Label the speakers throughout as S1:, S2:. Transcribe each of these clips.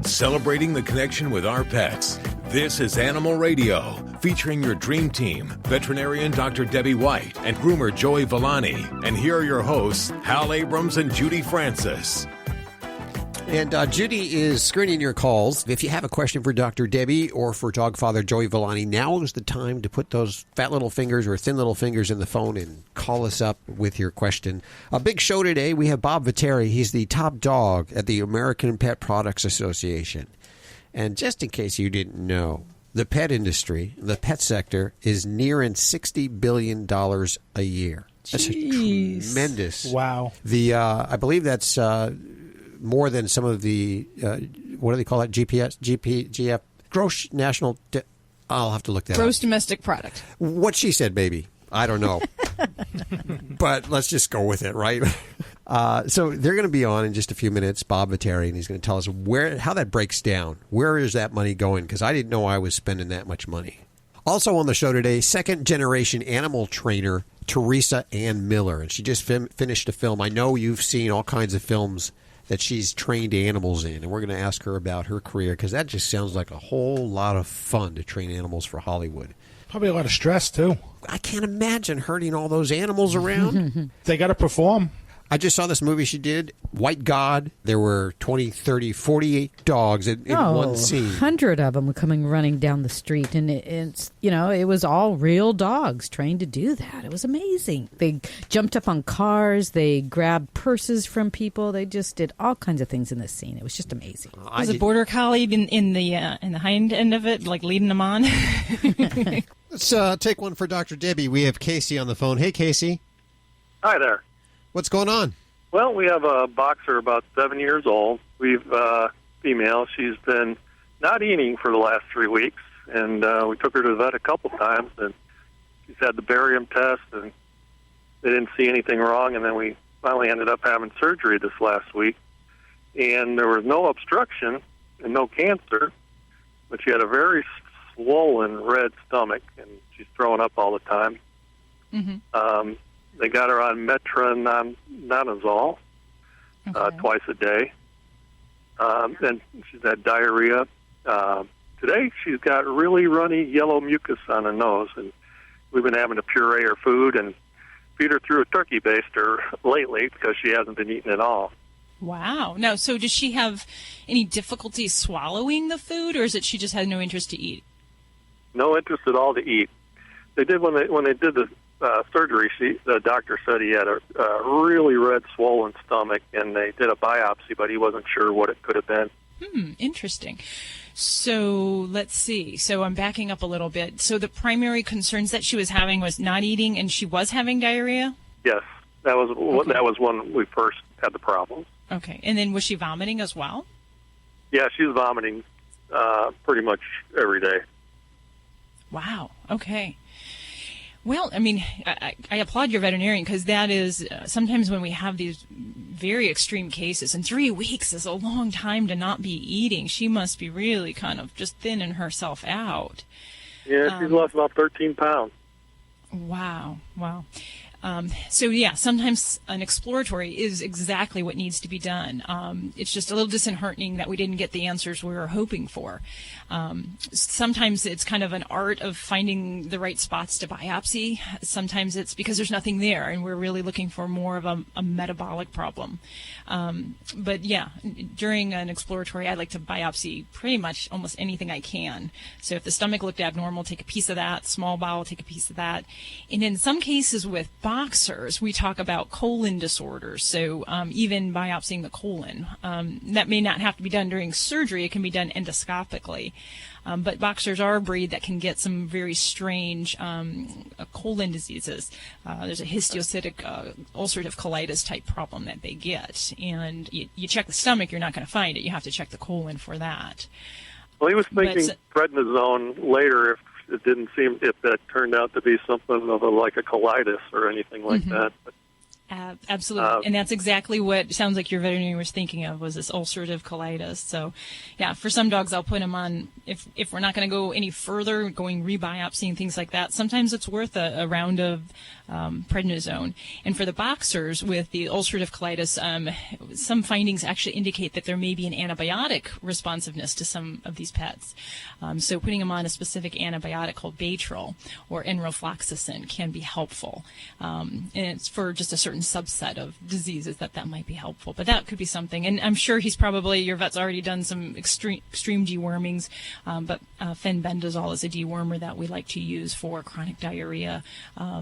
S1: celebrating the connection with our pets. This is Animal Radio, featuring your dream team, veterinarian Dr. Debbie White and groomer Joey Villani. And here are your hosts, Hal Abrams and Judy Francis.
S2: And Judy is screening your calls. If you have a question for Dr. Debbie or for dog father Joey Villani, now is the time to put those fat little fingers or thin little fingers in the phone and call us up with your question. A big show today. We have Bob Viteri. He's the top dog at the American Pet Products Association. And just in case you didn't know, the pet industry, the pet sector, is nearing $60 billion a year. That's tremendous.
S3: Wow.
S2: I believe that's more than some of the, what do they call it, GF, gross national, I'll have to look that up.
S4: Gross domestic product.
S2: What she said, baby. I don't know. But let's just go with it, right? So they're going to be on in just a few minutes, Bob Viteri, and he's going to tell us how that breaks down. Where is that money going? Because I didn't know I was spending that much money. Also on the show today, second-generation animal trainer Teresa Ann Miller, and she just finished a film. I know you've seen all kinds of films that she's trained animals in, and we're going to ask her about her career, because that just sounds like a whole lot of fun to train animals for Hollywood.
S3: Probably a lot of stress, too.
S2: I can't imagine herding all those animals around.
S3: They got to perform.
S2: I just saw this movie she did, White God. There were 20, 30, 48 dogs in one scene.
S5: 100 of them were coming running down the street, and it's it was all real dogs trained to do that. It was amazing. They jumped up on cars. They grabbed purses from people. They just did all kinds of things in this scene. It was just amazing.
S4: Was a border collie in the hind end of it, like leading them on?
S2: Let's take one for Dr. Debbie. We have Casey on the phone. Hey, Casey.
S6: Hi there.
S2: What's going on?
S6: Well, we have a boxer about 7 years old. We've female. She's been not eating for the last 3 weeks, and we took her to the vet a couple times, and she's had the barium test, and they didn't see anything wrong, and then we finally ended up having surgery this last week, and there was no obstruction and no cancer, but she had a very swollen red stomach, and she's throwing up all the time. Mm-hmm. They got her on metronidazole twice a day. And she's had diarrhea. Today she's got really runny yellow mucus on her nose, and we've been having to puree her food and feed her through a turkey baster lately because she hasn't been eating at all.
S4: Wow. Now, so does she have any difficulty swallowing the food, or is it she just has no interest to eat?
S6: No interest at all to eat. They did when they did the surgery. The doctor said he had a really red, swollen stomach, and they did a biopsy, but he wasn't sure what it could have been.
S4: Interesting. So let's see. So I'm backing up a little bit. So the primary concerns that she was having was not eating, and she was having diarrhea?
S6: Yes, that was when we first had the problems.
S4: Okay, and then was she vomiting as well?
S6: Yeah, she was vomiting pretty much every day.
S4: Wow. Okay. Well, I mean, I applaud your veterinarian, because that is sometimes when we have these very extreme cases, and 3 weeks is a long time to not be eating. She must be really kind of just thinning herself out.
S6: Yeah, she's lost about 13 pounds.
S4: Wow. So, yeah, sometimes an exploratory is exactly what needs to be done. It's just a little disheartening that we didn't get the answers we were hoping for. Sometimes it's kind of an art of finding the right spots to biopsy. Sometimes it's because there's nothing there, and we're really looking for more of a metabolic problem. But, yeah, during an exploratory, I like to biopsy pretty much almost anything I can. So if the stomach looked abnormal, take a piece of that. Small bowel, take a piece of that. And in some cases with boxers, we talk about colon disorders, so even biopsying the colon. That may not have to be done during surgery. It can be done endoscopically. But boxers are a breed that can get some very strange colon diseases. There's a histiocytic ulcerative colitis type problem that they get. And you check the stomach, you're not going to find it. You have to check the colon for that.
S6: Well, he was thinking prednisone later if that turned out to be something of like a colitis or anything like that. But
S4: Absolutely. And that's exactly what sounds like your veterinarian was thinking of, was this ulcerative colitis. So, yeah, for some dogs, I'll put them on, if we're not going to go any further, going rebiopsying, things like that, sometimes it's worth a round of prednisone. And for the boxers with the ulcerative colitis, some findings actually indicate that there may be an antibiotic responsiveness to some of these pets. So putting them on a specific antibiotic called Baytril or enrofloxacin can be helpful. And it's for just a certain subset of diseases that might be helpful. But that could be something. And I'm sure your vet's already done some extreme dewormings, but fenbendazole is a dewormer that we like to use for chronic diarrhea,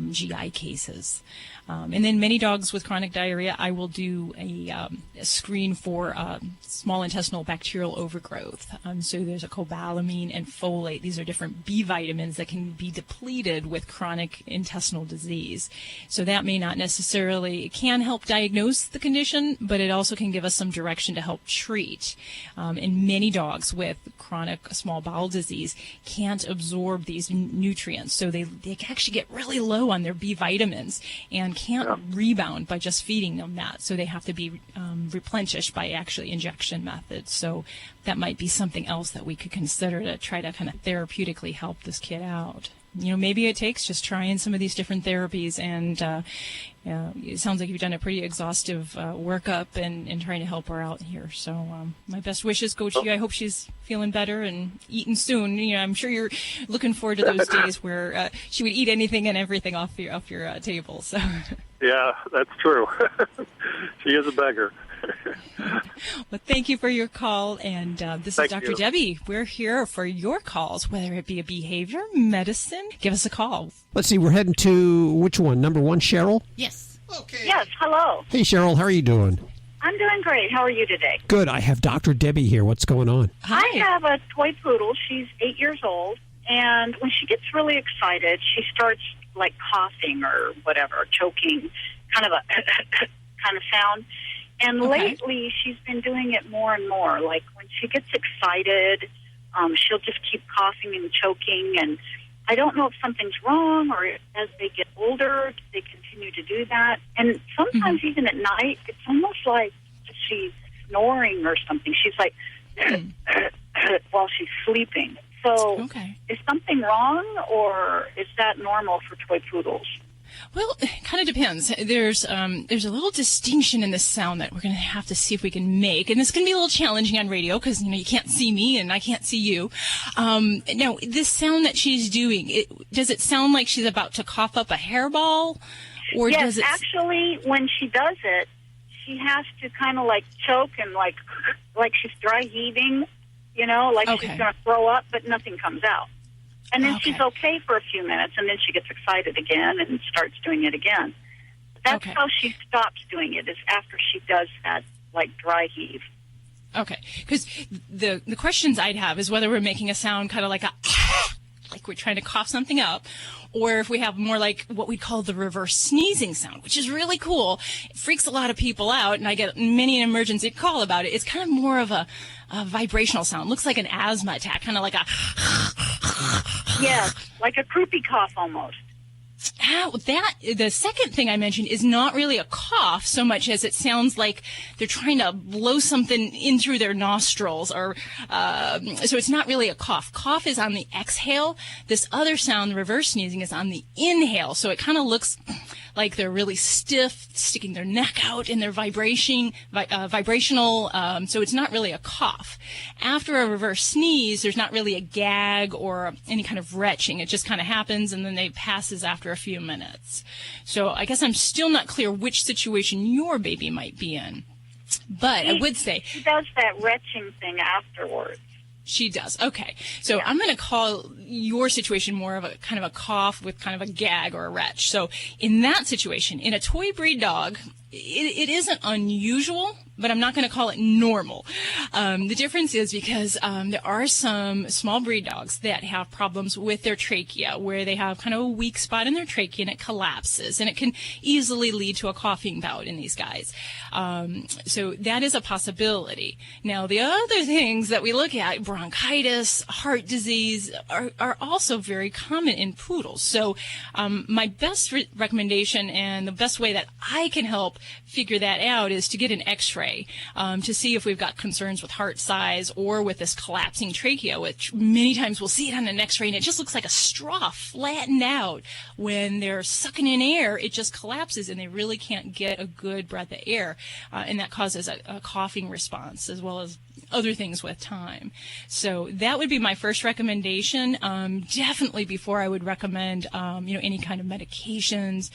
S4: GI cases. And then many dogs with chronic diarrhea, I will do a screen for small intestinal bacterial overgrowth. So there's a cobalamin and folate. These are different B vitamins that can be depleted with chronic intestinal disease. So that may not necessarily, it can help diagnose the condition, but it also can give us some direction to help treat. And many dogs with chronic small bowel disease can't absorb these nutrients. So they actually get really low on their B vitamins and can't rebound by just feeding them that. So they have to be replenished by actually injection methods. So that might be something else that we could consider to try to kind of therapeutically help this kid out. Maybe it takes just trying some of these different therapies, and it sounds like you've done a pretty exhaustive workup and trying to help her out here. So my best wishes go to you. I hope she's feeling better and eating soon. I'm sure you're looking forward to those days where she would eat anything and everything off your table. So.
S6: Yeah, that's true. She is a beggar.
S4: Well, thank you for your call, and this is Dr. Debbie. We're here for your calls, whether it be a behavior, medicine. Give us a call.
S2: Let's see, we're heading to which one? Number 1, Cheryl?
S7: Yes.
S2: Okay.
S7: Yes, hello.
S2: Hey, Cheryl, how are you doing?
S7: I'm doing great. How are you today?
S2: Good. I have Dr. Debbie here. What's going on?
S4: Hi.
S7: I have a toy poodle. She's 8 years old, and when she gets really excited, she starts like coughing or whatever, choking, kind of a kind of sound. And lately, she's been doing it more and more. Like when she gets excited, she'll just keep coughing and choking. And I don't know if something's wrong, or as they get older, they continue to do that. And sometimes even at night, it's almost like she's snoring or something. She's like while she's sleeping. So is something wrong, or is that normal for toy poodles?
S4: Well, it kind of depends. There's a little distinction in this sound that we're going to have to see if we can make, and this can be a little challenging on radio because you can't see me and I can't see you. Now, this sound that she's doing, does it sound like she's about to cough up a hairball, or
S7: yes,
S4: does it?
S7: Actually, when she does it, she has to kind of like choke and like she's dry heaving, like she's going to throw up, but nothing comes out. And then she's okay for a few minutes, and then she gets excited again and starts doing it again. That's how she stops doing it, is after she does that, like, dry heave.
S4: Okay, because the questions I'd have is whether we're making a sound kind of like like we're trying to cough something up, or if we have more like what we call the reverse sneezing sound, which is really cool. It freaks a lot of people out, and I get many an emergency call about it. It's kind of more of a vibrational sound. Looks like an asthma attack, kind of like a...
S7: Yes, like a croupy cough almost.
S4: The second thing I mentioned is not really a cough so much as it sounds like they're trying to blow something in through their nostrils, or so it's not really a cough. Cough is on the exhale. This other sound, the reverse sneezing, is on the inhale. So it kind of looks like they're really stiff, sticking their neck out, and they're vibrational. So it's not really a cough. After a reverse sneeze, there's not really a gag or any kind of retching. It just kind of happens, and then it passes after a few minutes. So I guess I'm still not clear which situation your baby might be in. But I would say...
S7: She does that retching thing afterwards.
S4: She does. Okay. So I'm going to call your situation more of a kind of a cough with kind of a gag or a retch. So in that situation, in a toy breed dog, it isn't unusual, but I'm not going to call it normal. The difference is because there are some small breed dogs that have problems with their trachea, where they have kind of a weak spot in their trachea and it collapses, and it can easily lead to a coughing bout in these guys. So that is a possibility. Now, the other things that we look at, bronchitis, heart disease, are also very common in poodles. So my best recommendation and the best way that I can help figure that out is to get an x-ray to see if we've got concerns with heart size or with this collapsing trachea, which many times we'll see it on an x-ray and it just looks like a straw flattened out. When they're sucking in air, it just collapses and they really can't get a good breath of air, and that causes a coughing response as well as other things with time. So that would be my first recommendation. Definitely before I would recommend, any kind of medications.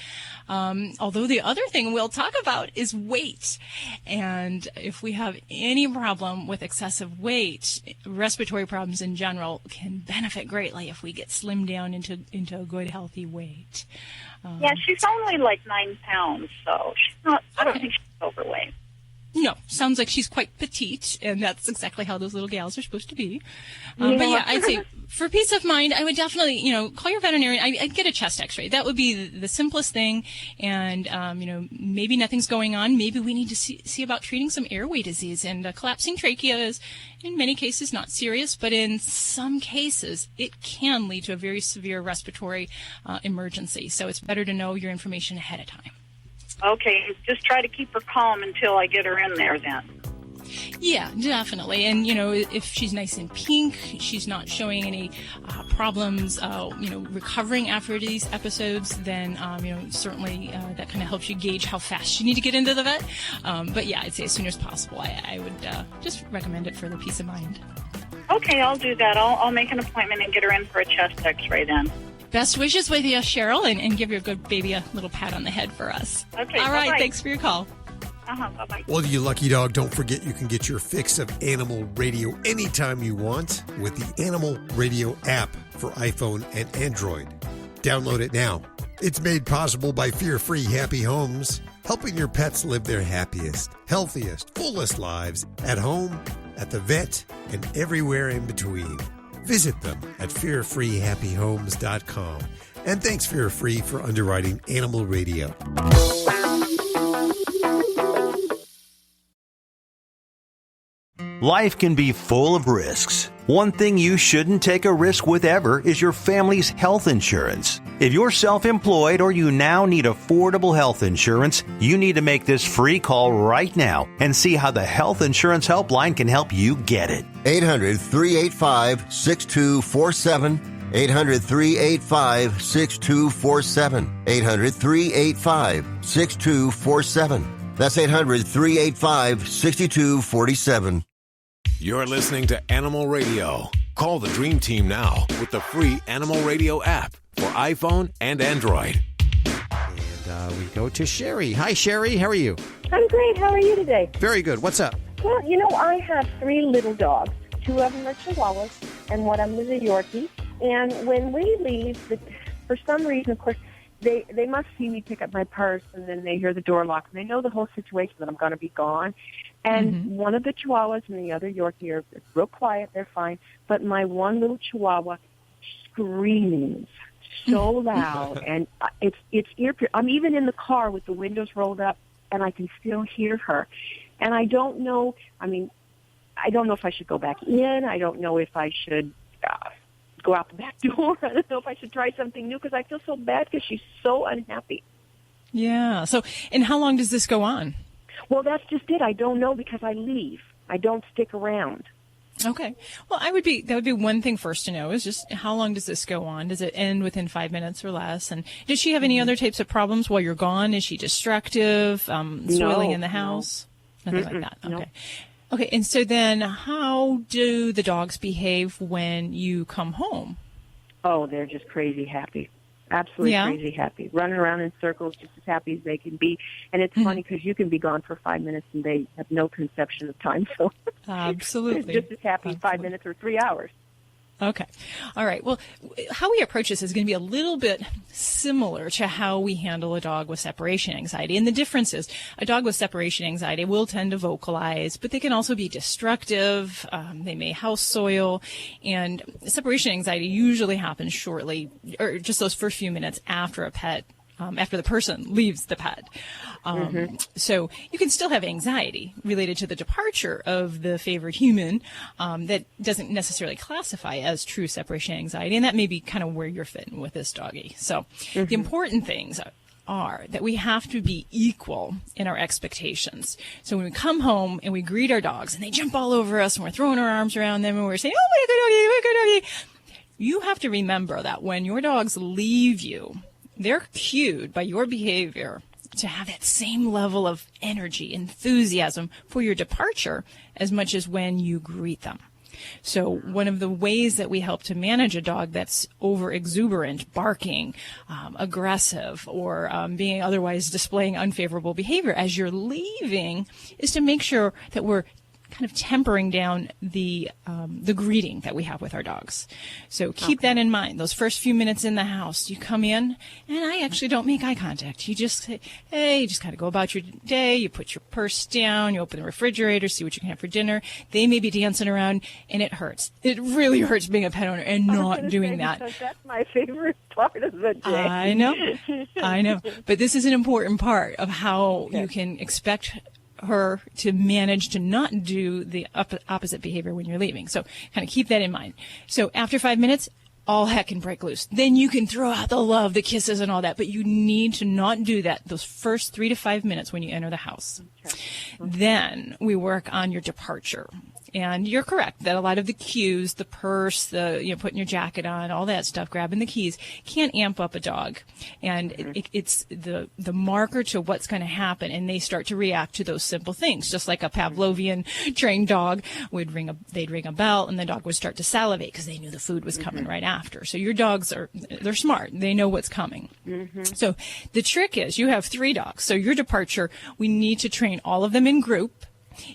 S4: Although the other thing we'll talk about is weight. And if we have any problem with excessive weight, respiratory problems in general can benefit greatly if we get slimmed down into a good, healthy weight.
S7: Yeah, she's only like 9 pounds, so she's not, I don't think she's overweight.
S4: No, sounds like she's quite petite, and that's exactly how those little gals are supposed to be. But yeah, I'd say for peace of mind, I would definitely, call your veterinarian. I'd get a chest x-ray. That would be the simplest thing. And, maybe nothing's going on. Maybe we need to see about treating some airway disease. And collapsing trachea is, in many cases, not serious, but in some cases, it can lead to a very severe respiratory emergency. So it's better to know your information ahead of time.
S7: Okay, just try to keep her calm until I get her in there then.
S4: Yeah, definitely. And, if she's nice and pink, she's not showing any problems, recovering after these episodes, then, certainly that kind of helps you gauge how fast you need to get into the vet. But yeah, I'd say as soon as possible. I would just recommend it for the peace of mind.
S7: Okay, I'll do that. I'll make an appointment and get her in for a chest x-ray then.
S4: Best wishes with you, Cheryl, and give your good baby a little pat on the head for us.
S7: Okay,
S4: all right,
S7: bye-bye.
S4: Thanks for your call.
S7: Bye-bye.
S2: Well, you lucky dog, don't forget you can get your fix of animal radio anytime you want with the Animal Radio app for iPhone and Android. Download it now. It's made possible by Fear-Free Happy Homes, helping your pets live their happiest, healthiest, fullest lives at home, at the vet, and everywhere in between. Visit them at fearfreehappyhomes.com. And thanks, Fear-Free, for underwriting Animal Radio.
S8: Life can be full of risks. One thing you shouldn't take a risk with ever is your family's health insurance. If you're self-employed or you now need affordable health insurance, you need to make this free call right now and see how the Health Insurance Helpline can help you get it.
S9: 800-385-6247. 800-385-6247. 800-385-6247. That's 800-385-6247.
S1: You're listening to Animal Radio. Call the Dream Team now with the free Animal Radio app for iPhone and Android.
S2: And we go to Sherry. Hi, Sherry. How are you?
S10: I'm great. How are you today?
S2: Very good. What's up?
S10: Well, I have 3 little dogs. 2 of them are Chihuahuas, and one of them is a Yorkie. And when we leave, for some reason, of course, they must see me pick up my purse, and then they hear the door lock, and they know the whole situation that I'm going to be gone. And one of the Chihuahuas and the other Yorkie are real quiet. They're fine. But my one little Chihuahua screams so loud, and it's ear-piercing. I'm even in the car with the windows rolled up, and I can still hear her. And I don't know. I don't know if I should go back in. I don't know if I should go out the back door. I don't know if I should try something new because I feel so bad because she's so unhappy.
S4: Yeah. So, and how long does this go on?
S10: Well, that's just it. I don't know because I leave. I don't stick around.
S4: Okay. Well, that would be one thing first to know is just how long does this go on? Does it end within 5 minutes or less? And does she have any other types of problems while you're gone? Is she destructive, soiling in the house? No. Nothing like that. Okay. No. Okay. And so then how do the dogs behave when you come home?
S10: Oh, they're just crazy happy. Absolutely crazy happy. Running around in circles, just as happy as they can be. And it's funny because you can be gone for 5 minutes and they have no conception of time. So
S4: absolutely.
S10: They're just as happy 5 minutes or 3 hours.
S4: Okay. All right. Well, how we approach this is going to be a little bit similar to how we handle a dog with separation anxiety. And the difference is a dog with separation anxiety will tend to vocalize, but they can also be destructive. They may house soil. And separation anxiety usually happens shortly, or just those first few minutes after a pet after the person leaves the pet. So you can still have anxiety related to the departure of the favored human that doesn't necessarily classify as true separation anxiety, and that may be kind of where you're fitting with this doggy. So the important things are that we have to be equal in our expectations. So when we come home and we greet our dogs and they jump all over us and we're throwing our arms around them and we're saying, oh, what a good doggy, what a good doggy, you have to remember that when your dogs leave you, they're cued by your behavior to have that same level of energy, enthusiasm for your departure as much as when you greet them. So one of the ways that we help to manage a dog that's over exuberant, barking, aggressive, or being otherwise displaying unfavorable behavior as you're leaving is to make sure that we're kind of tempering down the greeting that we have with our dogs. So keep that in mind. Those first few minutes in the house, you come in, and I actually don't make eye contact. You just say, hey, you just kind of go about your day. You put your purse down. You open the refrigerator, see what you can have for dinner. They may be dancing around, and it hurts. It really hurts being a pet owner and not doing that.
S10: That's my favorite part of the day.
S4: I know. But this is an important part of how you can expect her to manage to not do the opposite behavior when you're leaving. So kind of keep that in mind. So after 5 minutes, all heck can break loose. Then you can throw out the love, the kisses and all that, but you need to not do that those first 3 to 5 minutes when you enter the house. Okay. Then we work on your departure. And you're correct that a lot of the cues, the purse, putting your jacket on, all that stuff, grabbing the keys, can amp up a dog. And it's the marker to what's going to happen. And they start to react to those simple things. Just like a Pavlovian trained dog they'd ring a bell and the dog would start to salivate because they knew the food was coming right after. So your dogs they're smart. They know what's coming. So the trick is you have 3 dogs. So your departure, we need to train all of them in group.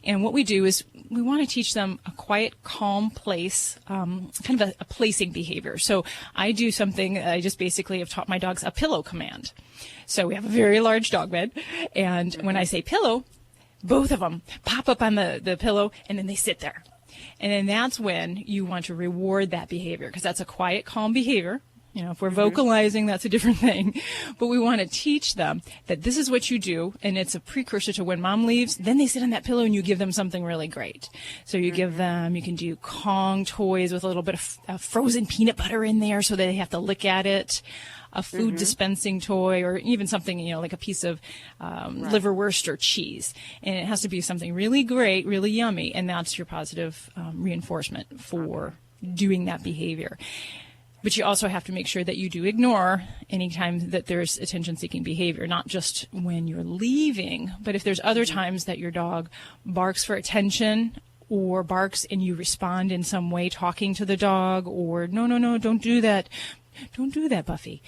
S4: And what we do is we want to teach them a quiet, calm place, kind of a placing behavior. So I do something, I just basically have taught my dogs a pillow command. So we have a very large dog bed. And when I say pillow, both of them pop up on the pillow and then they sit there. And then that's when you want to reward that behavior because that's a quiet, calm behavior. You know, if we're vocalizing, that's a different thing. But we want to teach them that this is what you do, and it's a precursor to when mom leaves. Then they sit on that pillow, and you give them something really great. So you give them, you can do Kong toys with a little bit of frozen peanut butter in there so that they have to lick at it, a food dispensing toy, or even something, like a piece of liverwurst or cheese. And it has to be something really great, really yummy, and that's your positive reinforcement for doing that behavior. But you also have to make sure that you do ignore any time that there's attention-seeking behavior, not just when you're leaving, but if there's other times that your dog barks for attention or barks and you respond in some way talking to the dog or, no, don't do that. Don't do that, Buffy.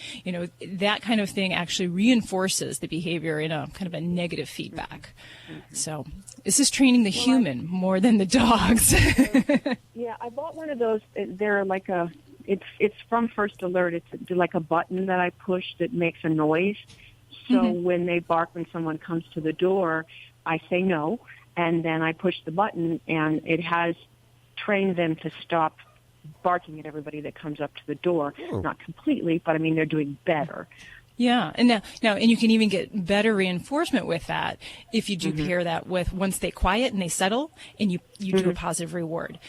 S4: That kind of thing actually reinforces the behavior in a kind of a negative feedback. So this is training the human more than the dogs.
S10: Yeah, I bought one of those. They're like it's from First Alert. It's like a button that I push that makes a noise. So when they bark when someone comes to the door, I say no, and then I push the button, and it has trained them to stop barking at everybody that comes up to the door. Not completely, but I mean they're doing better.
S4: Yeah, and now, and you can even get better reinforcement with that if you do pair that with once they quiet and they settle, and you do a positive reward.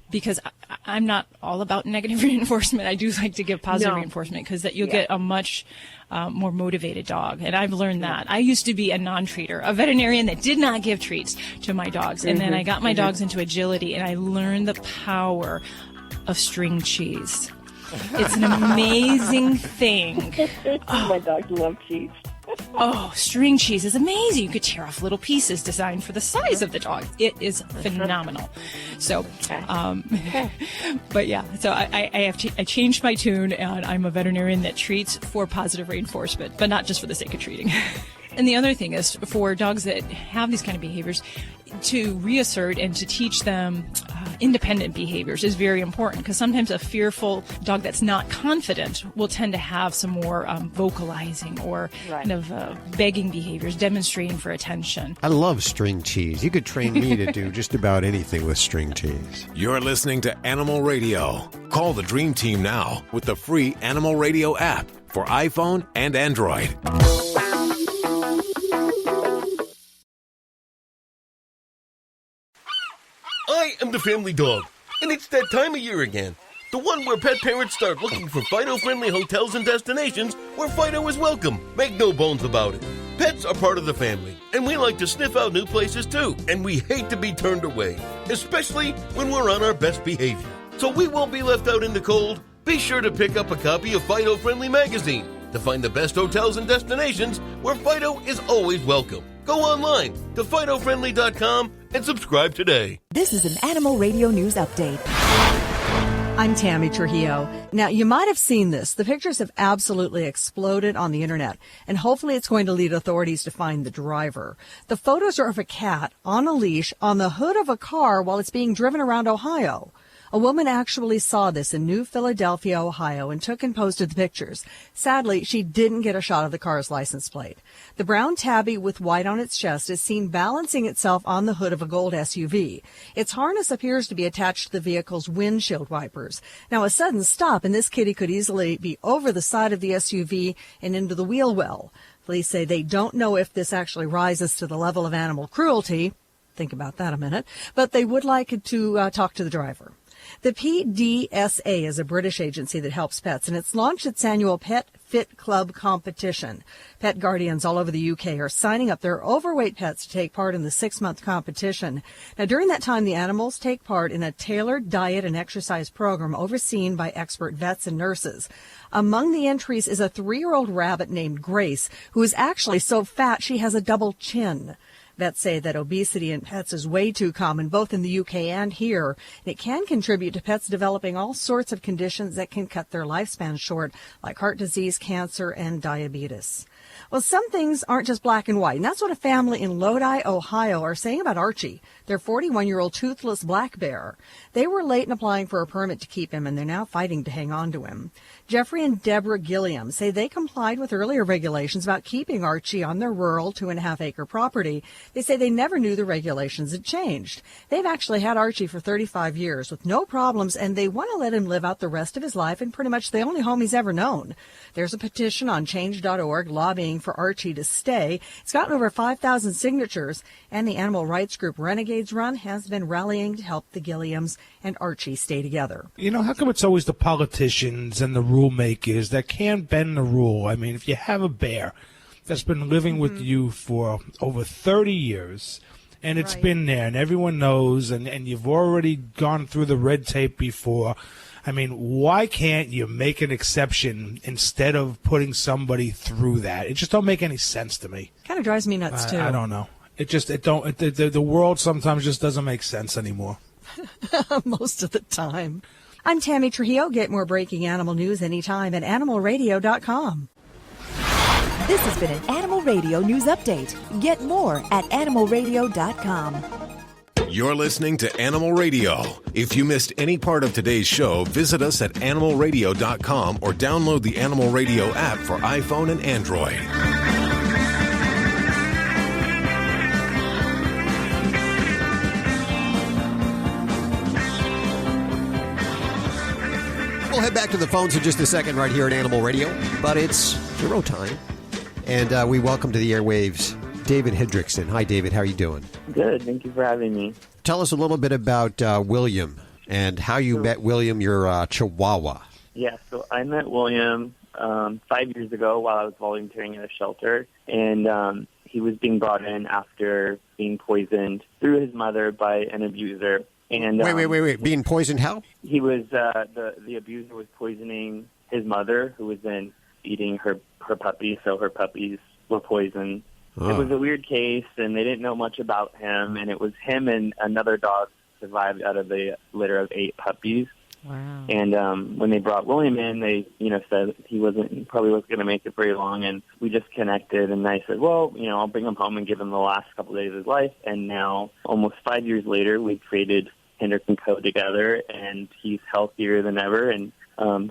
S4: Because I'm not all about negative reinforcement. I do like to give positive reinforcement because that you'll get a much more motivated dog. And I've learned that. I used to be a non-treater, a veterinarian that did not give treats to my dogs. And then I got my dogs into agility, and I learned the power of string cheese. It's an amazing thing.
S10: My dogs love cheese.
S4: String cheese is amazing. You could tear off little pieces designed for the size of the dog. It is phenomenal. So, but yeah, so I changed my tune, and I'm a veterinarian that treats for positive reinforcement, but not just for the sake of treating. And the other thing is for dogs that have these kind of behaviors, to reassert and to teach them independent behaviors is very important, because sometimes a fearful dog that's not confident will tend to have some more vocalizing or kind of begging behaviors, demonstrating for attention.
S2: I love string cheese. You could train me to do just about anything with string cheese.
S1: You're listening to Animal Radio. Call the Dream Team now with the free Animal Radio app for iPhone and Android.
S11: I am the family dog, and it's that time of year again. The one where pet parents start looking for Fido-friendly hotels and destinations where Fido is welcome. Make no bones about it. Pets are part of the family, and we like to sniff out new places too, and we hate to be turned away, especially when we're on our best behavior. So we won't be left out in the cold. Be sure to pick up a copy of Fido-friendly magazine to find the best hotels and destinations where Fido is always welcome. Go online to FidoFriendly.com and subscribe today.
S12: This is an Animal Radio News Update. I'm Tammy Trujillo. Now, you might have seen this. The pictures have absolutely exploded on the internet, and hopefully it's going to lead authorities to find the driver. The photos are of a cat on a leash on the hood of a car while it's being driven around Ohio. A woman actually saw this in New Philadelphia, Ohio, and took and posted the pictures. Sadly, she didn't get a shot of the car's license plate. The brown tabby with white on its chest is seen balancing itself on the hood of a gold SUV. Its harness appears to be attached to the vehicle's windshield wipers. Now, a sudden stop, and this kitty could easily be over the side of the SUV and into the wheel well. Police say they don't know if this actually rises to the level of animal cruelty. Think about that a minute. But they would like to talk to the driver. The PDSA is a British agency that helps pets, and it's launched its annual Pet Fit Club competition. Pet guardians all over the UK are signing up their overweight pets to take part in the 6-month competition. Now, during that time, the animals take part in a tailored diet and exercise program overseen by expert vets and nurses. Among the entries is a 3-year-old rabbit named Grace, who is actually so fat she has a double chin. Vets say that obesity in pets is way too common, both in the UK and here. And it can contribute to pets developing all sorts of conditions that can cut their lifespan short, like heart disease, cancer, and diabetes. Well, some things aren't just black and white, and that's what a family in Lodi, Ohio are saying about Archie, their 41-year-old toothless black bear. They were late in applying for a permit to keep him, and they're now fighting to hang on to him. Jeffrey and Deborah Gilliam say they complied with earlier regulations about keeping Archie on their rural 2.5-acre property. They say they never knew the regulations had changed. They've actually had Archie for 35 years with no problems, and they want to let him live out the rest of his life in pretty much the only home he's ever known. There's a petition on change.org lobbying for Archie to stay. It's gotten over 5,000 signatures, and the animal rights group Renegades Run has been rallying to help the Gilliams and Archie stay together.
S3: You know, how come it's always the politicians and the rule makers that can't bend the rule? I mean, if you have a bear that's been living with you for over 30 years, and it's been there, and everyone knows, and you've already gone through the red tape before, I mean, why can't you make an exception instead of putting somebody through that? It just don't make any sense to me.
S12: Kind of drives me nuts, too.
S3: I don't know. The world sometimes just doesn't make sense anymore.
S12: Most of the time. I'm Tammy Trujillo. Get more breaking animal news anytime at animalradio.com. This has been an Animal Radio News Update. Get more at animalradio.com.
S1: You're listening to Animal Radio. If you missed any part of today's show, visit us at animalradio.com or download the Animal Radio app for iPhone and Android.
S2: We'll head back to the phones in just a second right here at Animal Radio, but it's Hero time. And we welcome to the airwaves David Hendrickson. Hi, David. How are you doing?
S13: Good. Thank you for having me.
S2: Tell us a little bit about William and how you met William, your Chihuahua.
S13: Yeah, so I met William 5 years ago while I was volunteering at a shelter, and he was being brought in after being poisoned through his mother by an abuser. And
S2: Wait. Being poisoned how?
S13: He was, the abuser was poisoning his mother, who was then eating her puppies, so her puppies were poisoned. It was a weird case, and they didn't know much about him, and it was him and another dog survived out of the litter of 8 puppies.
S5: Wow.
S13: And when they brought William in, they, said he probably wasn't going to make it very long. And we just connected, and I said, well, I'll bring him home and give him the last couple of days of his life. And now, almost 5 years later, we created Hendrick & Co. together, and he's healthier than ever and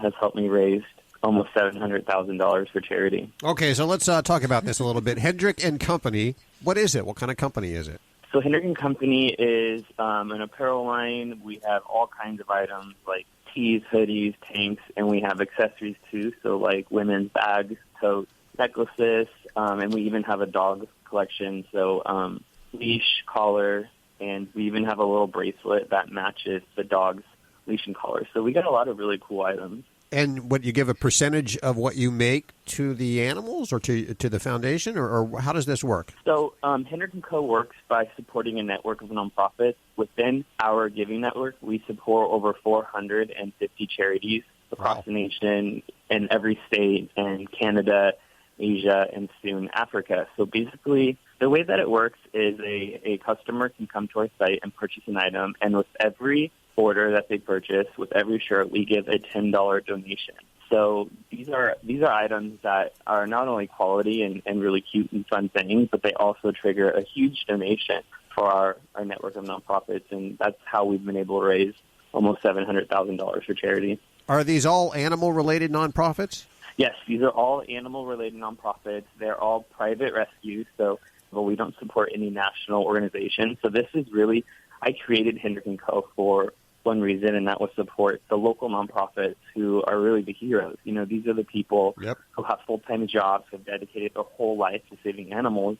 S13: has helped me raise almost $700,000 for charity.
S2: Okay, so let's talk about this a little bit. Hendrick & Company, what is it? What kind of company is it?
S13: So Hendrick & Company is an apparel line. We have all kinds of items like tees, hoodies, tanks, and we have accessories too. So like women's bags, totes, necklaces, and we even have a dog collection. So leash, collar, and we even have a little bracelet that matches the dog's leash and collar. So we got a lot of really cool items.
S2: And what, you give a percentage of what you make to the animals or to the foundation, or how does this work?
S13: So Hendrick & Co. works by supporting a network of nonprofits. Within our giving network, we support over 450 charities across the nation in every state, and Canada, Asia, and soon Africa. So basically, the way that it works is a customer can come to our site and purchase an item, and with every order that they purchase, with every shirt, we give a $10 donation. So these are items that are not only quality and really cute and fun things, but they also trigger a huge donation for our network of nonprofits, and that's how we've been able to raise almost $700,000 for charity.
S2: Are these all animal-related nonprofits?
S13: Yes, these are all animal-related nonprofits. They're all private rescues, so we don't support any national organization. So this is really, I created Hendrick & Co. for one reason, and that was support the local nonprofits who are really the heroes. These are the people who have full-time jobs, have dedicated their whole life to saving animals,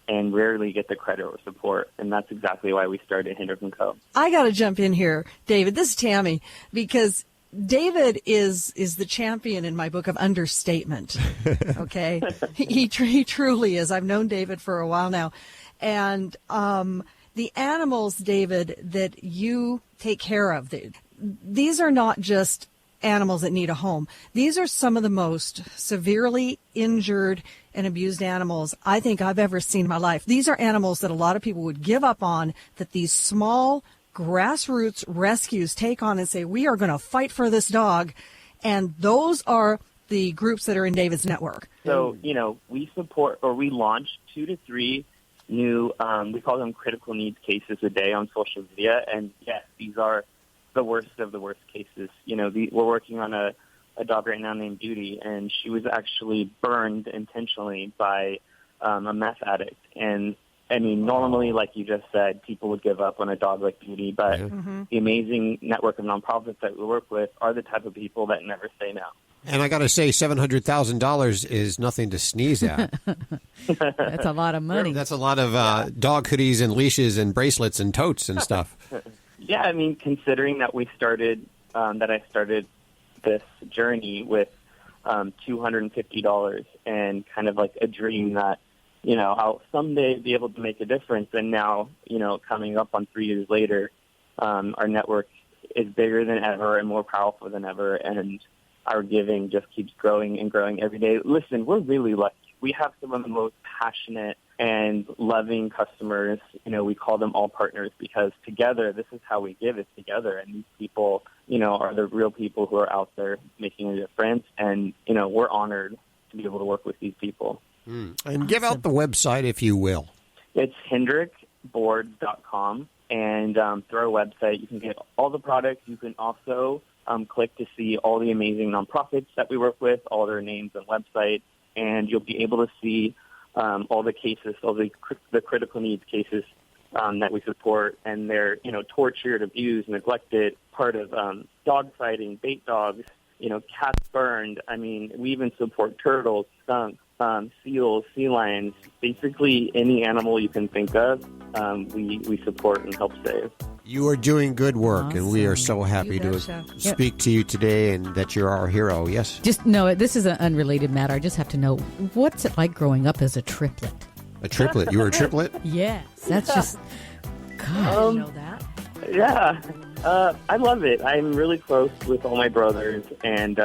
S13: and rarely get the credit or support. And that's exactly why we started Hendrick & Co.
S12: I got to jump in here, David. This is Tammy, because David is the champion in my book of understatement. Okay, he truly is. I've known David for a while now, and the animals, David, that you take care of, these are not just animals that need a home. These are some of the most severely injured and abused animals I think I've ever seen in my life. These are animals that a lot of people would give up on, that these small grassroots rescues take on and say, we are going to fight for this dog. And those are the groups that are in David's network.
S13: So, we support, or we launch 2 to 3 new, we call them critical needs cases a day on social media. And yes, these are the worst of the worst cases. We're working on a dog right now named Beauty, and she was actually burned intentionally by a meth addict. And I mean, normally, like you just said, people would give up on a dog like Beauty, but the amazing network of nonprofits that we work with are the type of people that never say no.
S2: And I got to say, $700,000 is nothing to sneeze at.
S5: That's a lot of money.
S2: That's a lot of dog hoodies and leashes and bracelets and totes and stuff.
S13: Yeah, I mean, considering that I started this journey with $250 and kind of like a dream that, I'll someday be able to make a difference. And now, coming up on 3 years later, our network is bigger than ever and more powerful than ever. And our giving just keeps growing and growing every day. Listen, we're really lucky. We have some of the most passionate and loving customers. We call them all partners, because together, this is how we give it together. And these people, are the real people who are out there making a difference. And, we're honored to be able to work with these people.
S2: And give out the website, if you will.
S13: It's hendrickboards.com. And through our website, you can get all the products. You can also click to see all the amazing nonprofits that we work with, all their names and websites, and you'll be able to see all the cases, all the critical needs cases that we support, and they're, tortured, abused, neglected, part of dog fighting, bait dogs, cats burned. I mean, we even support turtles, skunks, seals, sea lions, basically any animal you can think of, we support and help save.
S2: You are doing good work, and we are so happy to speak to you today, and that you're our hero. Yes?
S5: This is an unrelated matter. I just have to know, what's it like growing up as a triplet?
S2: A triplet? You were a triplet?
S5: Yes. That's just, God, I didn't know that.
S13: Yeah. I love it. I'm really close with all my brothers, and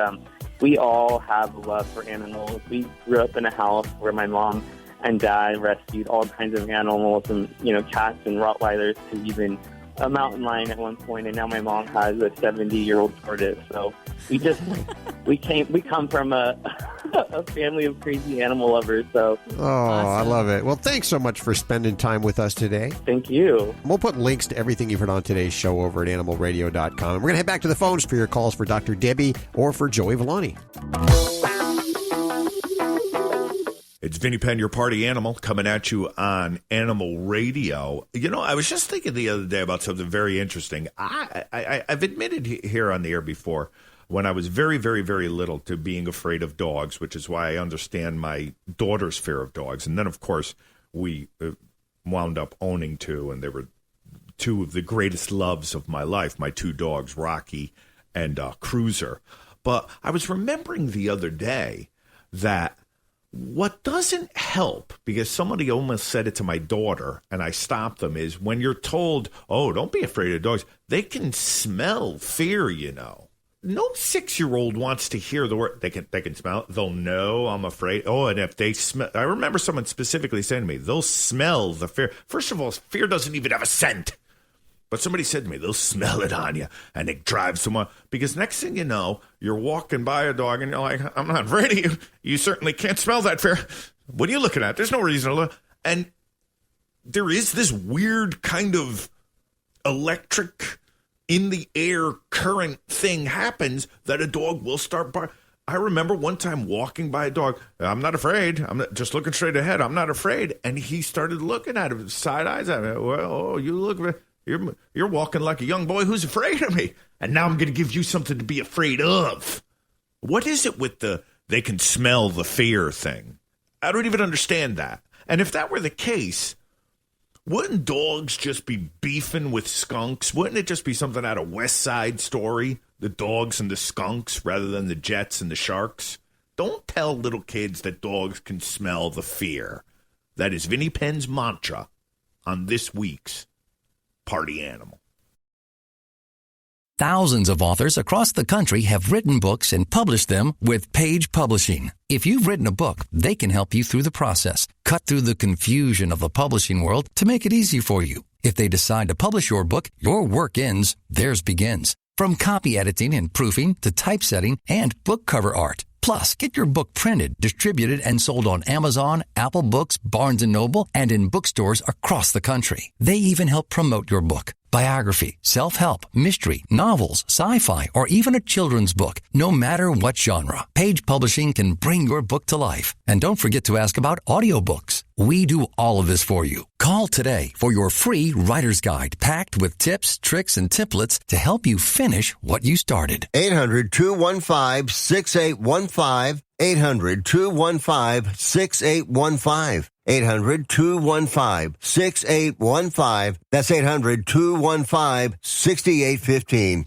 S13: we all have a love for animals. We grew up in a house where my mom and dad rescued all kinds of animals, and, cats and Rottweilers, to even a mountain lion at one point, and now my mom has a 70-year-old tortoise. So we come from a family of crazy animal lovers. So
S2: I love it. Well, thanks so much for spending time with us today.
S13: Thank you.
S2: We'll put links to everything you've heard on today's show over at animalradio.com. And we're going to head back to the phones for your calls for Dr. Debbie or for Joey Villani.
S14: It's Vinnie Penn, your party animal, coming at you on Animal Radio. You know, I was just thinking the other day about something very interesting. I've admitted here on the air before, when I was very, very, very little, to being afraid of dogs, which is why I understand my daughter's fear of dogs. And then, of course, we wound up owning two, and they were two of the greatest loves of my life, my two dogs, Rocky and Cruiser. But I was remembering the other day that what doesn't help, because somebody almost said it to my daughter, and I stopped them, is when you're told, oh, don't be afraid of dogs, they can smell fear, you know. No 6-year-old wants to hear the word. They can smell it. They'll know I'm afraid. Oh, and if they smell, I remember someone specifically saying to me, they'll smell the fear. First of all, fear doesn't even have a scent. But somebody said to me, they'll smell it on you, and it drives someone. Because next thing you know, you're walking by a dog, and you're like, I'm not afraid of you. You certainly can't smell that fear. What are you looking at? There's no reason to look. And there is this weird kind of electric in the air current thing happens that a dog will start barking. I remember one time walking by a dog. I'm not afraid. I'm not, just looking straight ahead. I'm not afraid. And he started looking at him, side eyes at me. Well, you look... You're walking like a young boy who's afraid of me. And now I'm going to give you something to be afraid of. What is it with they can smell the fear thing? I don't even understand that. And if that were the case, wouldn't dogs just be beefing with skunks? Wouldn't it just be something out of West Side Story? The dogs and the skunks rather than the Jets and the Sharks? Don't tell little kids that dogs can smell the fear. That is Vinnie Penn's mantra on this week's Party Animal.
S15: Thousands of authors across the country have written books and published them with Page Publishing. If you've written a book, they can help you through the process, cut through the confusion of the publishing world to make it easy for you. If they decide to publish your book, your work ends, theirs begins. From copy editing and proofing to typesetting and book cover art. Plus, get your book printed, distributed, and sold on Amazon, Apple Books, Barnes & Noble, and in bookstores across the country. They even help promote your book. Biography, self-help, mystery, novels, sci-fi, or even a children's book. No matter what genre, Page Publishing can bring your book to life. And don't forget to ask about audiobooks. We do all of this for you. Call today for your free writer's guide packed with tips, tricks, and templates to help you finish what you started.
S9: 800-215-6815. 800-215-6815. 800-215-6815. That's 800-215-6815.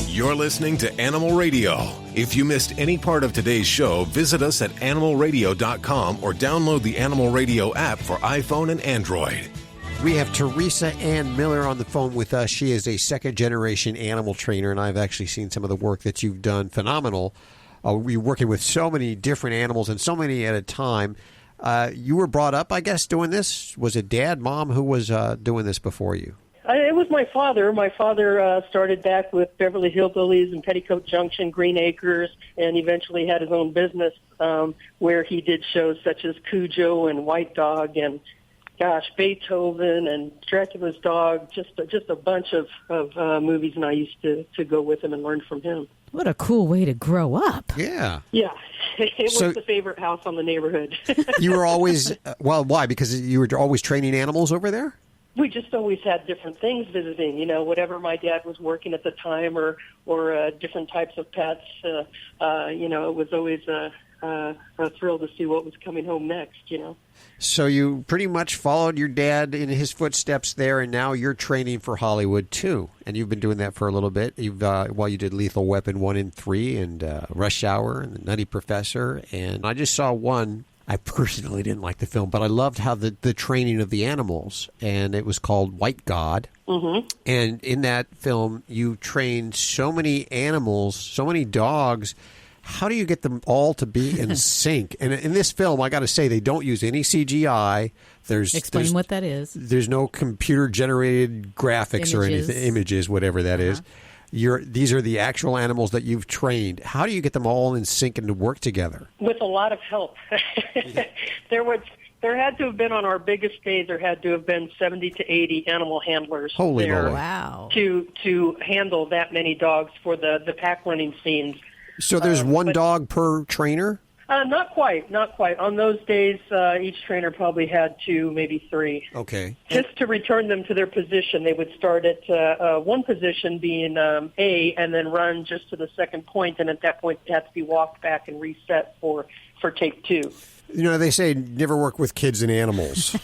S1: You're listening to Animal Radio. If you missed any part of today's show, visit us at animalradio.com or download the Animal Radio app for iPhone and Android.
S2: We have Teresa Ann Miller on the phone with us. She is a second-generation animal trainer, and I've actually seen some of the work that you've done. Phenomenal. You're working with so many different animals and so many at a time. You were brought up, I guess, doing this. Was it dad, mom? Who was doing this before you?
S16: It was my father. My father started back with Beverly Hillbillies and Petticoat Junction, Green Acres, and eventually had his own business where he did shows such as Cujo and White Dog and, Beethoven and Dracula's Dog, just a bunch of movies, and I used to go with him and learn from him.
S5: What a cool way to grow up.
S2: Yeah.
S16: Yeah. It was the favorite house on the neighborhood.
S2: You were always, why? Because you were always training animals over there?
S16: We just always had different things visiting, whatever my dad was working at the time or different types of pets. It was always a thrill to see what was coming home next,
S2: So you pretty much followed your dad in his footsteps there, and now you're training for Hollywood, too. And you've been doing that for a little bit. You did Lethal Weapon 1 and 3 and Rush Hour and The Nutty Professor. And I just saw one. I personally didn't like the film, but I loved how the training of the animals, and it was called White God. Mm-hmm. And in that film, you trained so many animals, so many dogs. How do you get them all to be in sync? And in this film, I got to say, they don't use any CGI.
S5: Explain what that is.
S2: There's no computer-generated graphics or anything, images, whatever that is. These are the actual animals that you've trained. How do you get them all in sync and to work together?
S16: With a lot of help. There had to have been, on our biggest day, there had to have been 70 to 80 animal handlers
S2: Holy
S16: there
S2: moly.
S5: Wow.
S16: to handle that many dogs for the pack running scenes.
S2: So there's one dog per trainer?
S16: Not quite. On those days, each trainer probably had 2, maybe 3.
S2: Okay.
S16: Just to return them to their position, they would start at one position being A, and then run just to the second point, and at that point they had to be walked back and reset for take 2.
S2: You know, they say never work with kids and animals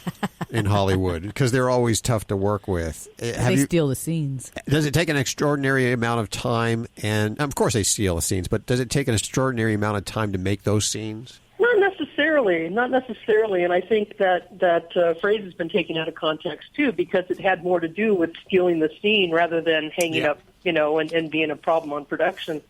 S2: in Hollywood because they're always tough to work with.
S5: They steal the scenes.
S2: Does it take an extraordinary amount of time? And of course they steal the scenes, but does it take an extraordinary amount of time to make those scenes?
S16: Not necessarily. And I think that phrase has been taken out of context, too, because it had more to do with stealing the scene rather than hanging up, and being a problem on production.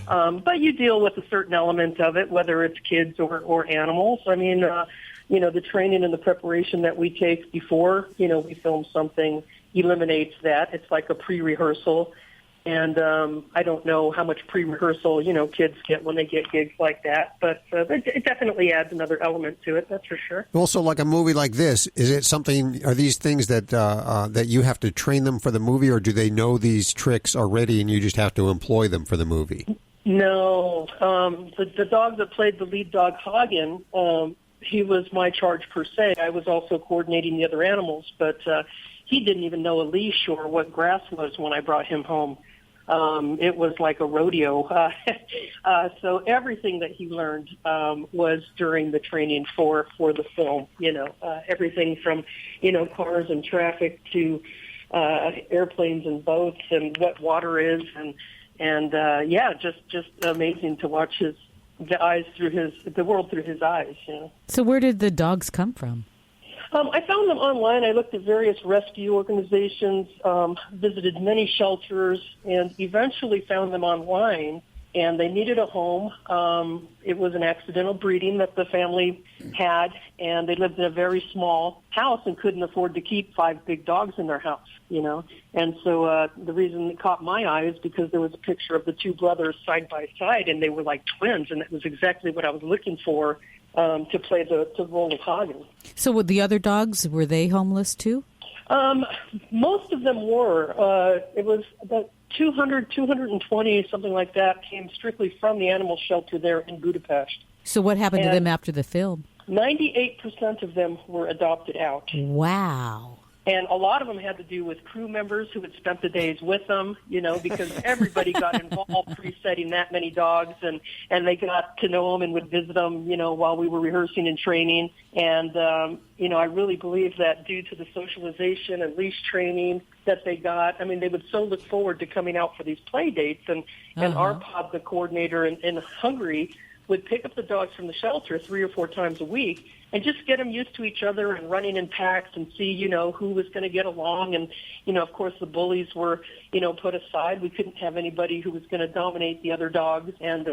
S16: But you deal with a certain element of it, whether it's kids or animals. I mean, the training and the preparation that we take before, we film something eliminates that. It's like a pre-rehearsal. And I don't know how much pre-rehearsal, kids get when they get gigs like that. But it definitely adds another element to it, that's for sure.
S2: Also, like a movie like this, is it something, are these things that that you have to train them for the movie, or do they know these tricks already and you just have to employ them for the movie?
S16: No. The dog that played the lead dog, Hagen, he was my charge per se. I was also coordinating the other animals, but he didn't even know a leash or what grass was when I brought him home. It was like a rodeo. So everything that he learned was during the training for the film. Everything from, cars and traffic to airplanes and boats and what water is. And just amazing to watch the world through his eyes.
S5: So where did the dogs come from?
S16: I found them online. I looked at various rescue organizations, visited many shelters, and eventually found them online. And they needed a home. It was an accidental breeding that the family had, and they lived in a very small house and couldn't afford to keep 5 big dogs in their house, And so the reason it caught my eye is because there was a picture of the 2 brothers side by side, and they were like twins, and that was exactly what I was looking for. To play the role of Hagen.
S5: So with the other dogs, were they homeless too?
S16: Most of them were. It was about 220, something like that, came strictly from the animal shelter there in Budapest.
S5: So what happened to them after the film?
S16: 98% of them were adopted out.
S5: Wow.
S16: And a lot of them had to do with crew members who had spent the days with them, because everybody got involved pre-setting that many dogs, and they got to know them and would visit them, while we were rehearsing and training. And, I really believe that due to the socialization and leash training that they got, they would so look forward to coming out for these play dates. And Arpad, the coordinator in Hungary, would pick up the dogs from the shelter 3 or 4 times a week and just get them used to each other and running in packs and see, who was going to get along. And, of course, the bullies were, put aside. We couldn't have anybody who was going to dominate the other dogs and,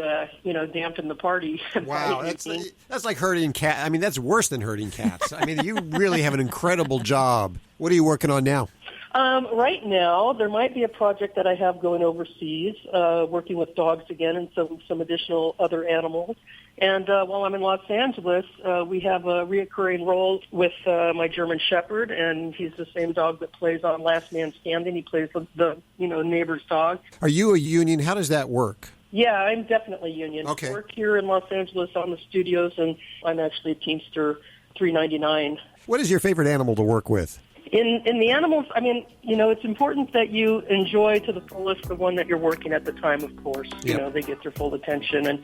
S16: dampen the party.
S2: Wow, that's like herding cats. That's worse than herding cats. You really have an incredible job. What are you working on now?
S16: Right now, there might be a project that I have going overseas, working with dogs again and some additional other animals. And while I'm in Los Angeles, we have a reoccurring role with my German Shepherd, and he's the same dog that plays on Last Man Standing. He plays the neighbor's dog.
S2: Are you a union? How does that work?
S16: Yeah, I'm definitely union.
S2: Okay.
S16: I work here in Los Angeles on the studios, and I'm actually a Teamster 399.
S2: What is your favorite animal to work with?
S16: In the animals, it's important that you enjoy to the fullest the one that you're working at the time, of course.
S2: Yep.
S16: They get your full attention.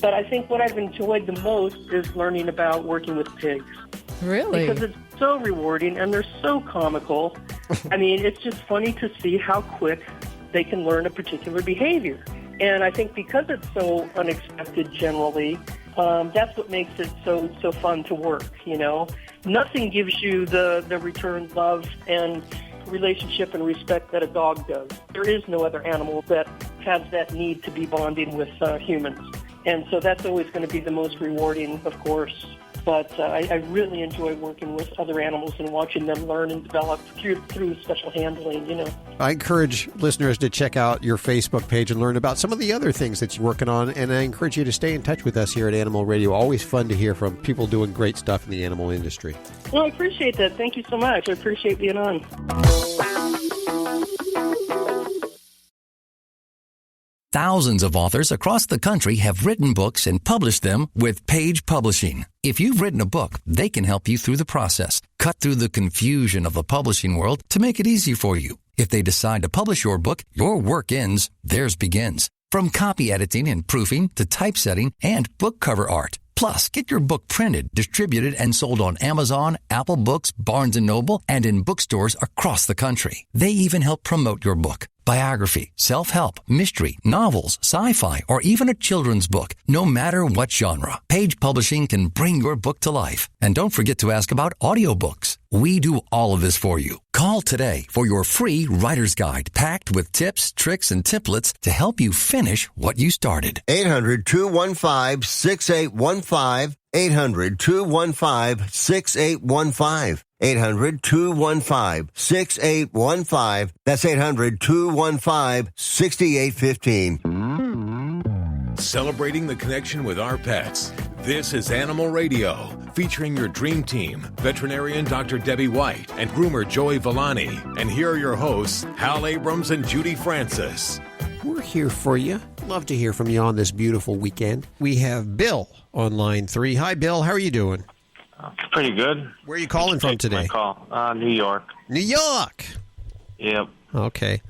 S16: But I think what I've enjoyed the most is learning about working with pigs.
S5: Really?
S16: Because it's so rewarding and they're so comical. It's just funny to see how quick they can learn a particular behavior. And I think because it's so unexpected generally, that's what makes it so fun to work, Nothing gives you the return love and relationship and respect that a dog does. There is no other animal that has that need to be bonding with humans. And so that's always going to be the most rewarding, of course. But I really enjoy working with other animals and watching them learn and develop through special handling, you know.
S2: I encourage listeners to check out your Facebook page and learn about some of the other things that you're working on. And I encourage you to stay in touch with us here at Animal Radio. Always fun to hear from people doing great stuff in the animal industry.
S16: Well, I appreciate that. Thank you so much. I appreciate being on.
S15: Thousands of authors across the country have written books and published them with Page Publishing. If you've written a book, they can help you through the process, cut through the confusion of the publishing world to make it easy for you. If they decide to publish your book, your work ends, theirs begins. From copy editing and proofing to typesetting and book cover art. Plus, get your book printed, distributed, and sold on Amazon, Apple Books, Barnes & Noble, and in bookstores across the country. They even help promote your book. Biography, self-help, mystery, novels, sci-fi, or even a children's book. No matter what genre, Page Publishing can bring your book to life. And don't forget to ask about audiobooks. We do all of this for you. Call today for your free writer's guide packed with tips, tricks, and templates to help you finish what you started.
S9: 800-215-6815. 800-215-6815. 800-215-6815. That's 800-215-6815.
S1: Celebrating the connection with our pets. This is Animal Radio, featuring your dream team, veterinarian Dr. Debbie White and groomer Joey Villani. And here are your hosts, Hal Abrams and Judy Francis.
S2: We're here for you. Love to hear from you on this beautiful weekend. We have Bill on line 3. Hi, Bill. How are you doing?
S17: Pretty good.
S2: Where are you calling from today?
S17: My call. New York.
S2: New York.
S17: Yep.
S2: Okay.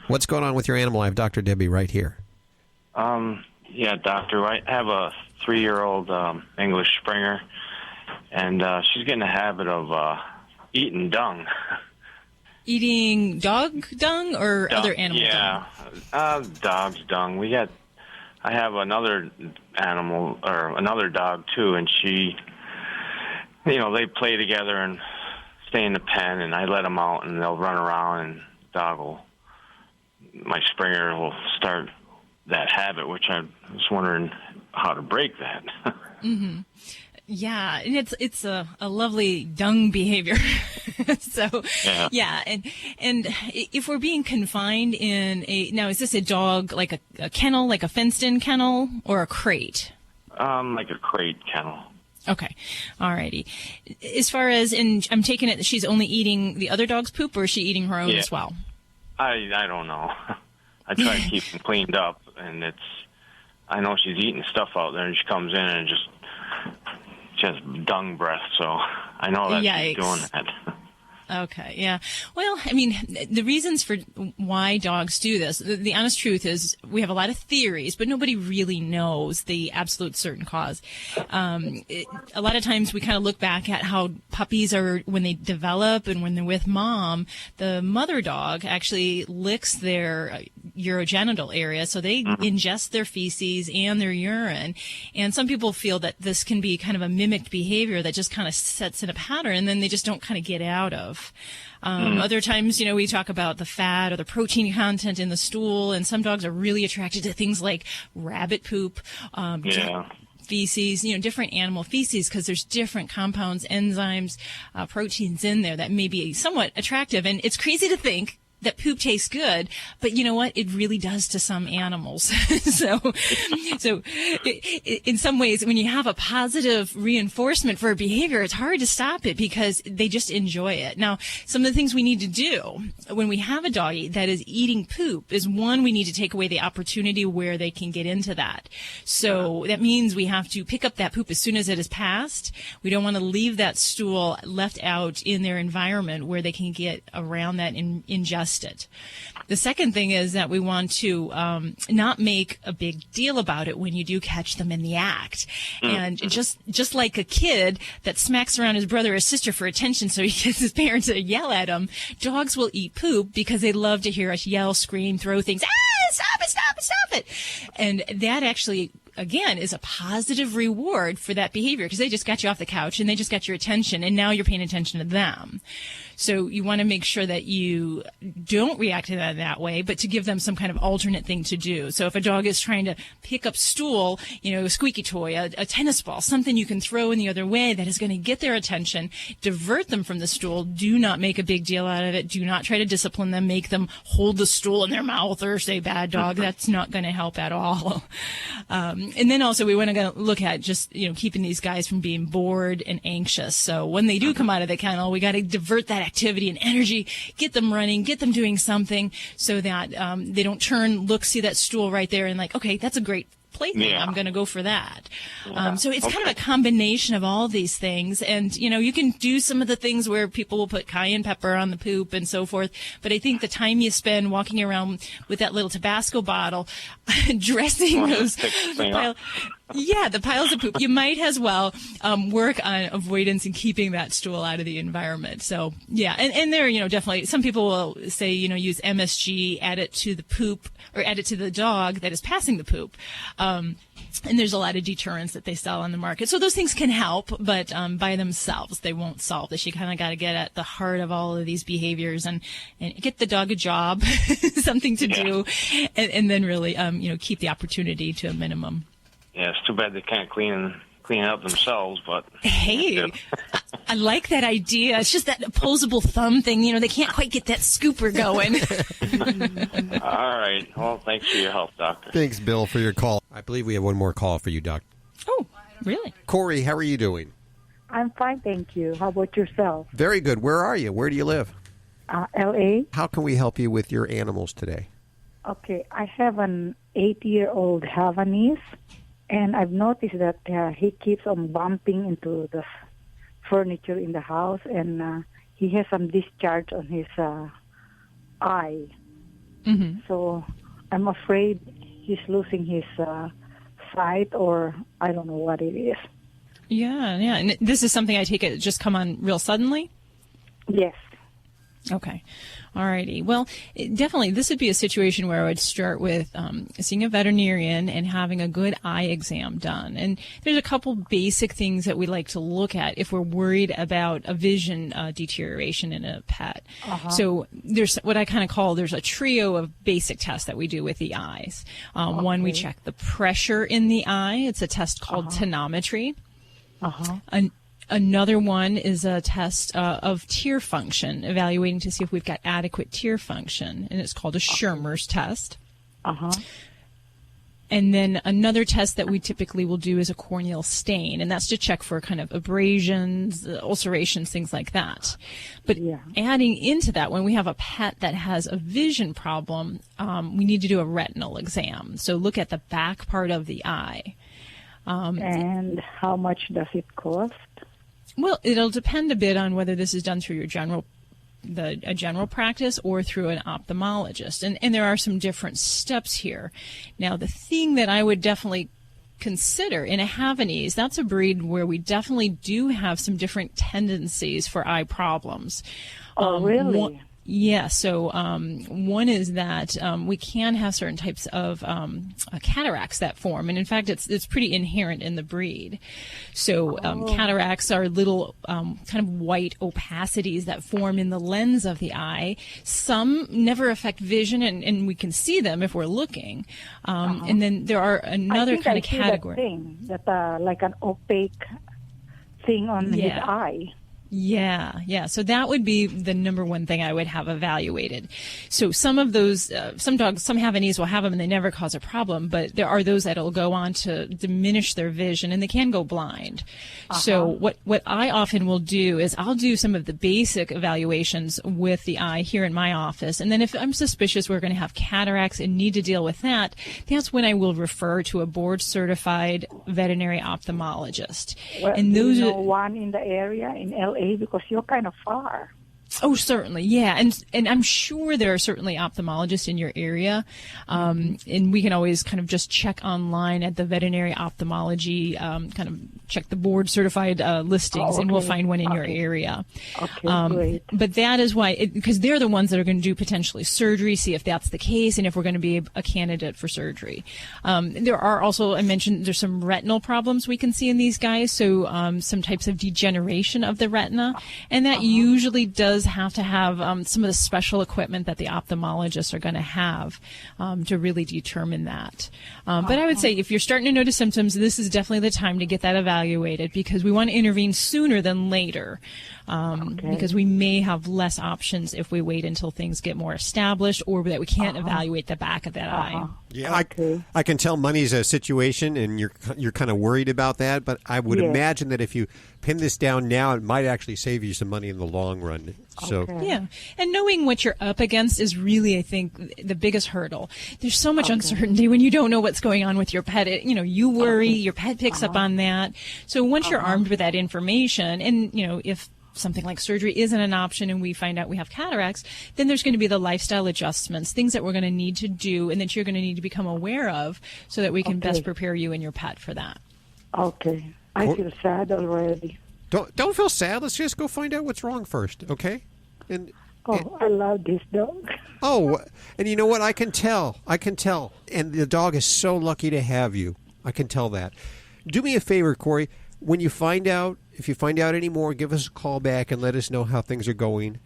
S2: What's going on with your animal? I have Dr. Debbie right here.
S17: Yeah, doctor. I have a 3-year-old English Springer, and she's getting a habit of eating dung.
S4: Eating dog dung or other animal
S17: dung? Yeah, dog's dung. I have another animal, or another dog, too, and she, they play together and stay in the pen, and I let them out, and they'll run around, and my Springer will start that habit, which I was wondering how to break that.
S4: Mm-hmm. Yeah, and it's a lovely dung behavior. So yeah, and if we're being confined in now, is this a dog like a kennel, like a fenced-in kennel, or a crate?
S17: Like a crate kennel.
S4: Okay, alrighty. As far as, and I'm taking it that she's only eating the other dog's poop, or is she eating her own as well? I
S17: don't know. I try to keep them cleaned up, and I know she's eating stuff out there, and she comes in and just dung breath, so I know that she's doing that.
S4: Okay, yeah. Well, I mean, the reasons for why dogs do this, the honest truth is we have a lot of theories, but nobody really knows the absolute certain cause. A lot of times we kind of look back at how puppies are, when they develop and when they're with mom, the mother dog actually licks their urogenital area, so they ingest their feces and their urine. And some people feel that this can be kind of a mimicked behavior that just kind of sets in a pattern, and then they just don't kind of get out of. Other times, we talk about the fat or the protein content in the stool, and some dogs are really attracted to things like rabbit poop, feces, different animal feces, because there's different compounds, enzymes, proteins in there that may be somewhat attractive. And it's crazy to think that poop tastes good, but you know what? It really does to some animals. So in some ways, when you have a positive reinforcement for a behavior, it's hard to stop it because they just enjoy it. Now, some of the things we need to do when we have a doggy that is eating poop is, one, we need to take away the opportunity where they can get into that. So that means we have to pick up that poop as soon as it is passed. We don't want to leave that stool left out in their environment where they can get around that and ingest it. The second thing is that we want to not make a big deal about it when you do catch them in the act. And just like a kid that smacks around his brother or sister for attention so he gets his parents to yell at him, dogs will eat poop because they love to hear us yell, scream, throw things. Stop it, stop it, stop it. And that actually, again, is a positive reward for that behavior because they just got you off the couch and they just got your attention, and now you're paying attention to them. So you want to make sure that you don't react to that way, but to give them some kind of alternate thing to do. So if a dog is trying to pick up stool, a squeaky toy, a tennis ball, something you can throw in the other way that is going to get their attention, divert them from the stool. Do not make a big deal out of it. Do not try to discipline them, make them hold the stool in their mouth or say bad dog. That's not going to help at all. And then also we want to look at just, keeping these guys from being bored and anxious. So when they do come out of the kennel, we got to divert that activity and energy, get them running, get them doing something so that they don't turn, look, see that stool right there and like, okay, that's a great plaything.
S17: Yeah.
S4: I'm going to go for that.
S17: Yeah.
S4: So it's kind of a combination of all these things. And, you can do some of the things where people will put cayenne pepper on the poop and so forth. But I think the time you spend walking around with that little Tabasco bottle, dressing those the piles of poop, you might as well work on avoidance and keeping that stool out of the environment. So, yeah. And there, definitely some people will say, use MSG, add it to the poop or add it to the dog that is passing the poop. And there's a lot of deterrents that they sell on the market. So those things can help, but by themselves, they won't solve this. You kind of got to get at the heart of all of these behaviors and get the dog a job, something to do, and then really, keep the opportunity to a minimum.
S17: Yeah, it's too bad they can't clean it up themselves, but...
S4: Hey, I like that idea. It's just that opposable thumb thing. They can't quite get that scooper going.
S17: All right. Well, thanks for your help, Doctor.
S2: Thanks, Bill, for your call. I believe we have one more call for you, Doc.
S4: Oh, really?
S2: Corey, how are you doing?
S18: I'm fine, thank you. How about yourself?
S2: Very good. Where are you? Where do you live?
S18: L.A.
S2: How can we help you with your animals today?
S18: Okay, I have an 8-year-old Havanese, and I've noticed that he keeps on bumping into the furniture in the house, and he has some discharge on his eye.
S4: Mm-hmm.
S18: So I'm afraid he's losing his sight, or I don't know what it is.
S4: Yeah. And this is something I take it just come on real suddenly?
S18: Yes.
S4: Okay. All righty. Well, definitely this would be a situation where I would start with seeing a veterinarian and having a good eye exam done. And there's a couple basic things that we like to look at if we're worried about a vision deterioration in a pet.
S18: Uh-huh.
S4: So there's what I kind of call, there's a trio of basic tests that we do with the eyes. One, we check the pressure in the eye. It's a test called tonometry. Another one is a test of tear function, evaluating to see if we've got adequate tear function, and it's called a Schirmer's test. And then another test that we typically will do is a corneal stain, and that's to check for kind of abrasions, ulcerations, things like that. But adding into that, when we have a pet that has a vision problem, we need to do a retinal exam. So look at the back part of the eye.
S18: And how much does it cost?
S4: Well, it'll depend a bit on whether this is done through your general practice or through an ophthalmologist. And there are some different steps here. Now, the thing that I would definitely consider in a Havanese, that's a breed where we definitely do have some different tendencies for eye problems.
S18: Oh, really?
S4: Yeah, so one is that we can have certain types of cataracts that form, and in fact, it's pretty inherent in the breed. So cataracts are little kind of white opacities that form in the lens of the eye. Some never affect vision, and we can see them if we're looking. And then there are another kind of category.
S18: That thing, that like an opaque thing on his eye.
S4: Yeah. So that would be the number one thing I would have evaluated. So some of those, some dogs, some Havanese will have them and they never cause a problem, but there are those that will go on to diminish their vision and they can go blind. So what I often will do is I'll do some of the basic evaluations with the eye here in my office. And then if I'm suspicious we're going to have cataracts and need to deal with that, that's when I will refer to a board certified veterinary ophthalmologist.
S18: Well,
S4: and those
S18: do you know one in the area in LA? Because you're kind of far.
S4: Oh, certainly, yeah, and I'm sure there are certainly ophthalmologists in your area, and we can always kind of just check online at the veterinary ophthalmology, kind of check the board certified listings, and we'll find one in your area.
S18: Okay, great.
S4: But that is why, because they're the ones that are going to do potentially surgery, see if that's the case, and if we're going to be a candidate for surgery. There are also, I mentioned, there's some retinal problems we can see in these guys, so some types of degeneration of the retina, and that usually does does have to have some of the special equipment that the ophthalmologists are going to have to really determine that. But I would say if you're starting to notice symptoms, this is definitely the time to get that evaluated, because we want to intervene sooner than later. Because we may have less options if we wait until things get more established, or that we can't evaluate the back of that eye.
S2: Yeah, I can tell money's a situation, and you're kind of worried about that. But I would imagine that if you pin this down now, it might actually save you some money in the long run. So
S4: yeah, and knowing what you're up against is really, I think, the biggest hurdle. There's so much uncertainty when you don't know what's going on with your pet. You worry, your pet picks up on that. So once you're armed with that information, and if something like surgery isn't an option and we find out we have cataracts, then there's going to be the lifestyle adjustments, things that we're going to need to do and that you're going to need to become aware of so that we can best prepare you and your pet for that.
S18: Okay. I feel sad already.
S2: Don't feel sad. Let's just go find out what's wrong first, okay? And
S18: I love this dog.
S2: Oh, and you know what? I can tell. And the dog is so lucky to have you. I can tell that. Do me a favor, Corey. When you find out, if you find out any more, give us a call back and let us know how things are going.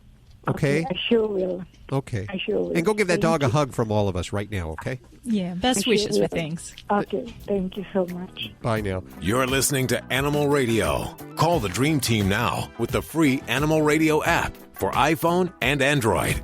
S2: Okay?
S18: I sure will.
S2: Okay.
S18: I sure will.
S2: And go give that dog a hug from all of us right now, okay?
S4: Yeah, best wishes for things.
S18: Okay, thank you so much.
S2: Bye now.
S1: You're listening to Animal Radio. Call the Dream Team now with the free Animal Radio app for iPhone and Android.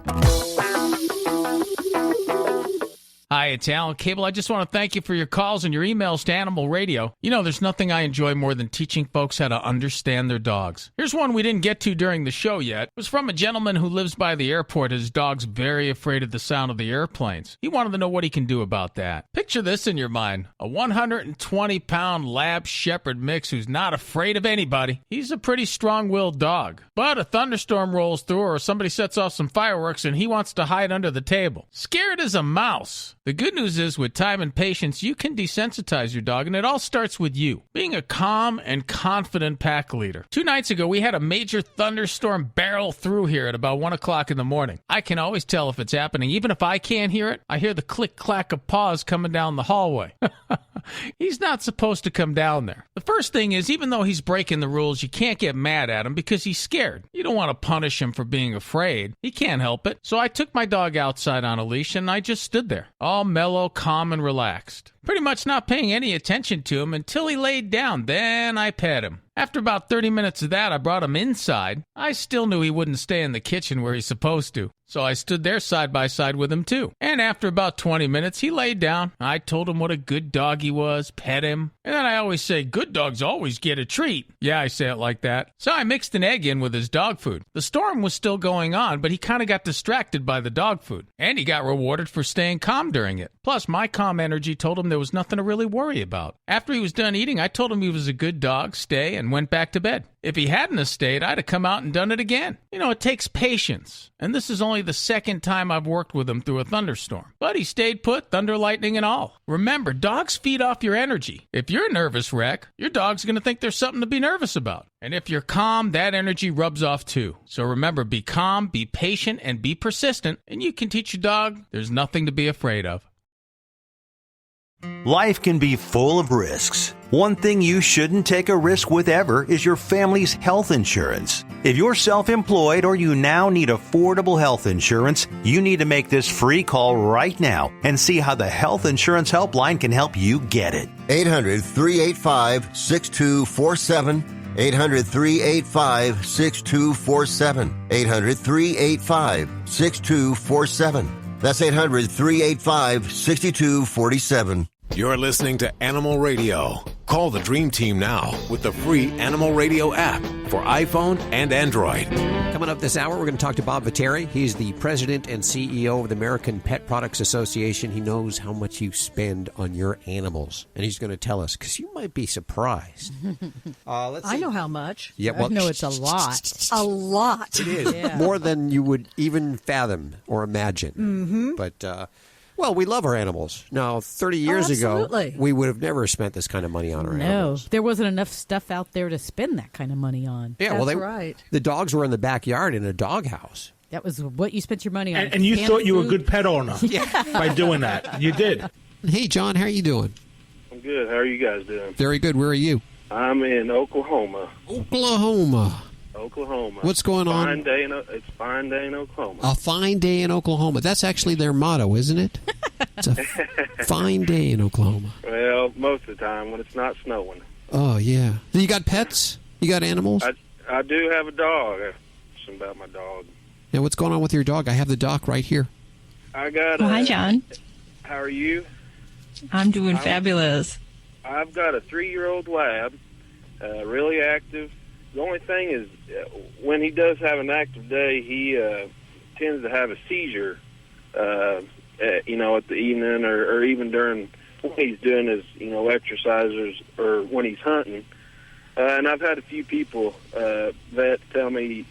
S19: Hi, it's Alan Cable. I just want to thank you for your calls and your emails to Animal Radio. There's nothing I enjoy more than teaching folks how to understand their dogs. Here's one we didn't get to during the show yet. It was from a gentleman who lives by the airport. His dog's very afraid of the sound of the airplanes. He wanted to know what he can do about that. Picture this in your mind. A 120-pound lab shepherd mix who's not afraid of anybody. He's a pretty strong-willed dog. But a thunderstorm rolls through or somebody sets off some fireworks and he wants to hide under the table. Scared as a mouse. The good news is, with time and patience, you can desensitize your dog, and it all starts with you, being a calm and confident pack leader. 2 nights ago, we had a major thunderstorm barrel through here at about 1 o'clock in the morning. I can always tell if it's happening. Even if I can't hear it, I hear the click-clack of paws coming down the hallway. He's not supposed to come down there. The first thing is, even though he's breaking the rules, you can't get mad at him because he's scared. You don't want to punish him for being afraid. He can't help it. So I took my dog outside on a leash, and I just stood there, all mellow, calm, and relaxed. Pretty much not paying any attention to him until he laid down. Then I pet him. After about 30 minutes of that, I brought him inside. I still knew he wouldn't stay in the kitchen where he's supposed to. So I stood there side by side with him too. And after about 20 minutes, he laid down. I told him what a good dog he was, pet him. And then I always say, good dogs always get a treat. Yeah, I say it like that. So I mixed an egg in with his dog food. The storm was still going on, but he kind of got distracted by the dog food. And he got rewarded for staying calm during it. Plus, my calm energy told him there was nothing to really worry about. After he was done eating, I told him he was a good dog, stay, and went back to bed. If he hadn't have stayed, I'd have come out and done it again. It takes patience. And this is only the second time I've worked with him through a thunderstorm. But he stayed put, thunder, lightning, and all. Remember, dogs feed off your energy. If you're a nervous wreck, your dog's going to think there's something to be nervous about. And if you're calm, that energy rubs off too. So remember, be calm, be patient, and be persistent. And you can teach your dog there's nothing to be afraid of.
S8: Life can be full of risks. One thing you shouldn't take a risk with ever is your family's health insurance. If you're self-employed or you now need affordable health insurance, you need to make this free call right now and see how the Health Insurance Helpline can help you get it.
S9: 800-385-6247. 800-385-6247. 800-385-6247. That's 800-385-6247.
S1: You're listening to Animal Radio. Call the Dream Team now with the free Animal Radio app for iPhone and Android.
S2: Coming up this hour, we're going to talk to Bob Viteri. He's the president and CEO of the American Pet Products Association. He knows how much you spend on your animals, and he's going to tell us, because you might be surprised. Let's see.
S12: I know how much.
S2: Yeah, well,
S5: I know it's a lot.
S12: A lot.
S2: It is. Yeah. More than you would even fathom or imagine.
S12: Mm-hmm.
S2: But, well, we love our animals. Now, 30 years ago, we would have never spent this kind of money on our animals.
S5: No, there wasn't enough stuff out there to spend that kind of money on.
S2: Yeah,
S12: That's right.
S2: The dogs were in the backyard in a doghouse.
S5: That was what you spent your money on.
S3: And you thought you were a good pet owner by doing that. You did.
S2: Hey, John, how are you doing?
S20: I'm good. How are you guys doing?
S2: Very good. Where are you?
S20: I'm in Oklahoma.
S2: Oklahoma.
S6: Oklahoma.
S2: What's going on?
S6: It's fine day in Oklahoma.
S2: A fine day in Oklahoma. That's actually their motto, isn't it? It's a fine day in Oklahoma.
S6: Well, most of the time when it's not snowing.
S2: Oh, yeah. You got pets? You got animals?
S6: I do have a dog. Something about my dog.
S2: Now, what's going on with your dog? I have the doc right here.
S6: I got.
S4: Hi, John.
S6: How are you?
S4: I'm doing fabulous.
S6: I've got a 3-year-old lab, really active. The only thing is, when he does have an active day, he tends to have a seizure, at the evening or even during when he's doing his, exercises or when he's hunting. And I've had a few people that tell me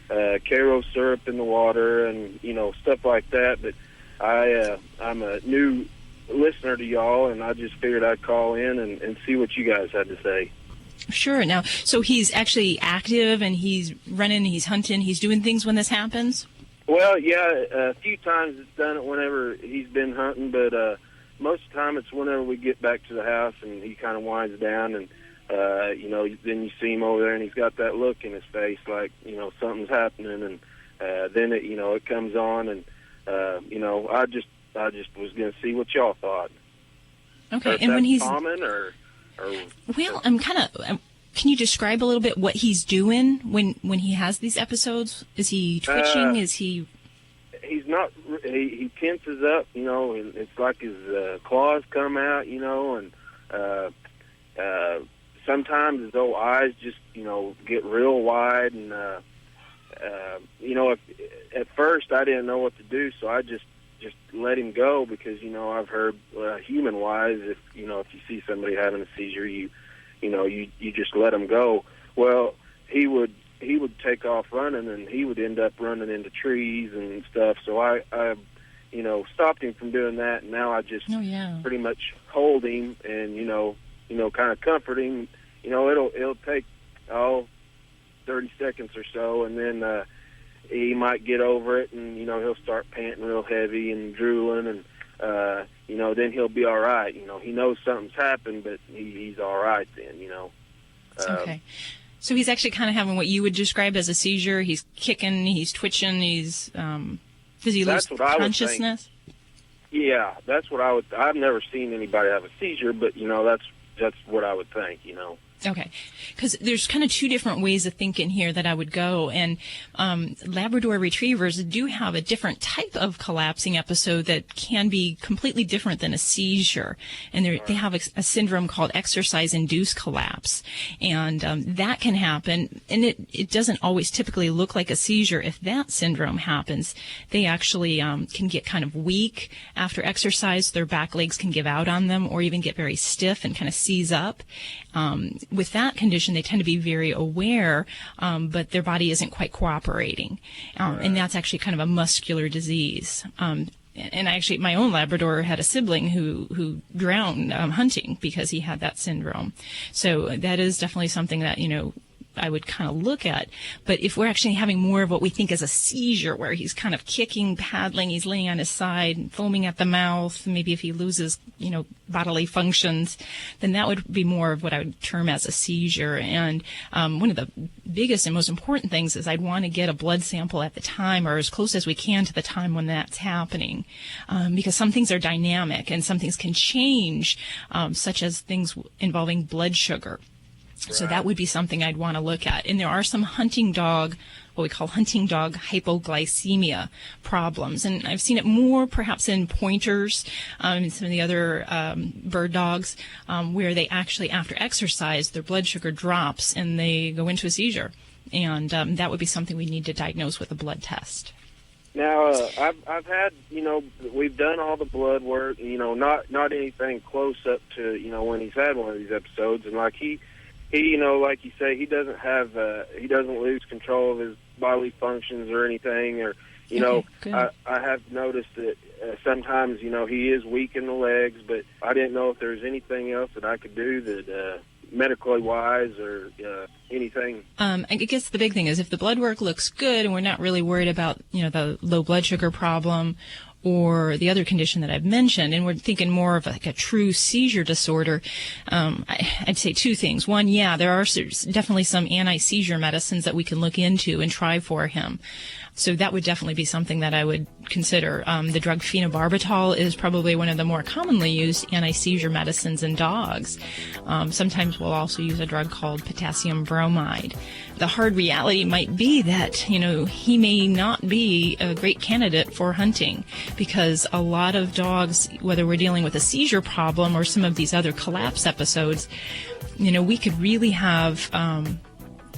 S6: Karo syrup in the water and, stuff like that. But I'm a new listener to y'all, and I just figured I'd call in and see what you guys had to say.
S4: Sure. Now, so he's actually active, and he's running, he's hunting, he's doing things when this happens?
S6: Well, yeah, a few times it's done it whenever he's been hunting, but most of the time it's whenever we get back to the house and he kind of winds down and, then you see him over there and he's got that look in his face like, something's happening, and then it comes on, and, I just was going to see what y'all thought.
S4: Okay, and when he's
S6: common or
S4: well, can you describe a little bit what he's doing when he has these episodes? Is he twitching? Is he?
S6: He's not. He tenses up, and it's like his claws come out, and sometimes his old eyes just, get real wide, and at first I didn't know what to do, so I just let him go because, I've heard human-wise, if you see somebody having a seizure, you just let him go. Well, he would take off running, and he would end up running into trees and stuff. So I stopped him from doing that, and now I just pretty much hold him and kind of comfort him. It'll take 30 seconds or so, and then he might get over it, and he'll start panting real heavy and drooling, and then he'll be all right. He knows something's happened, but he's all right then.
S4: Okay. So he's actually kind of having what you would describe as a seizure. He's kicking, he's twitching, does he lose consciousness?
S6: Yeah, that's what I've never seen anybody have a seizure, but that's what I would think.
S4: Okay, because there's kind of two different ways of thinking here that I would go, and Labrador Retrievers do have a different type of collapsing episode that can be completely different than a seizure, and they have a syndrome called exercise-induced collapse, and that can happen, and it doesn't always typically look like a seizure. If that syndrome happens, they actually can get kind of weak after exercise. Their back legs can give out on them or even get very stiff and kind of seize up. With that condition, they tend to be very aware, but their body isn't quite cooperating. And that's actually kind of a muscular disease. And actually, my own Labrador had a sibling who drowned hunting because he had that syndrome. So that is definitely something that, I would kind of look at. But if we're actually having more of what we think is a seizure, where he's kind of kicking, paddling, he's laying on his side, foaming at the mouth, maybe if he loses, bodily functions, then that would be more of what I would term as a seizure. And one of the biggest and most important things is I'd want to get a blood sample at the time, or as close as we can to the time when that's happening, because some things are dynamic and some things can change, such as things involving blood sugar. So that would be something I'd want to look at. And there are some hunting dog, what we call hunting dog hypoglycemia problems. And I've seen it more perhaps in pointers and some of the other bird dogs, where they actually, after exercise, their blood sugar drops and they go into a seizure. And that would be something we need to diagnose with a blood test.
S6: Now, I've had, we've done all the blood work, not anything close up to, when he's had one of these episodes. And like he, like you say, he doesn't lose control of his bodily functions or anything, or, I have noticed that sometimes, he is weak in the legs, but I didn't know if there was anything else that I could do that, medically wise or anything.
S4: I guess the big thing is if the blood work looks good and we're not really worried about, the low blood sugar problem, or the other condition that I've mentioned, and we're thinking more of like a true seizure disorder, I'd say two things. One, yeah, there are definitely some anti-seizure medicines that we can look into and try for him. So that would definitely be something that I would consider. The drug phenobarbital is probably one of the more commonly used anti-seizure medicines in dogs. Sometimes we'll also use a drug called potassium bromide. The hard reality might be that, he may not be a great candidate for hunting, because a lot of dogs, whether we're dealing with a seizure problem or some of these other collapse episodes, we could really have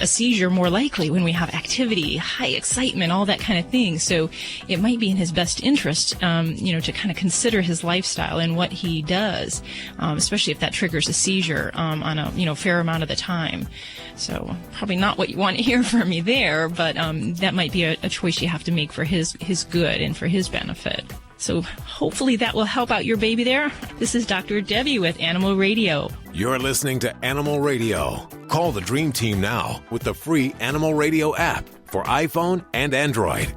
S4: a seizure more likely when we have activity, high excitement, all that kind of thing. So it might be in his best interest, to kind of consider his lifestyle and what he does, especially if that triggers a seizure on a fair amount of the time. So probably not what you want to hear from me there, but that might be a choice you have to make for his good and for his benefit. So hopefully that will help out your baby there. This is Dr. Debbie with Animal Radio.
S1: You're listening to Animal Radio. Call the Dream Team now with the free Animal Radio app for iPhone and Android.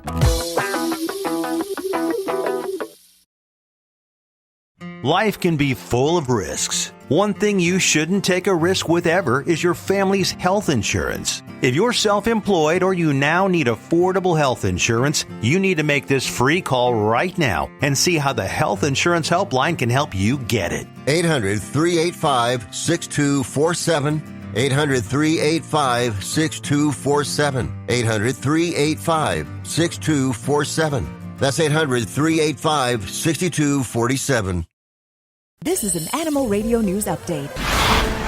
S8: Life can be full of risks. One thing you shouldn't take a risk with ever is your family's health insurance. If you're self-employed or you now need affordable health insurance, you need to make this free call right now and see how the Health Insurance Helpline can help you get it.
S9: 800-385-6247. 800-385-6247. 800-385-6247. That's 800-385-6247.
S20: This is an Animal Radio News Update.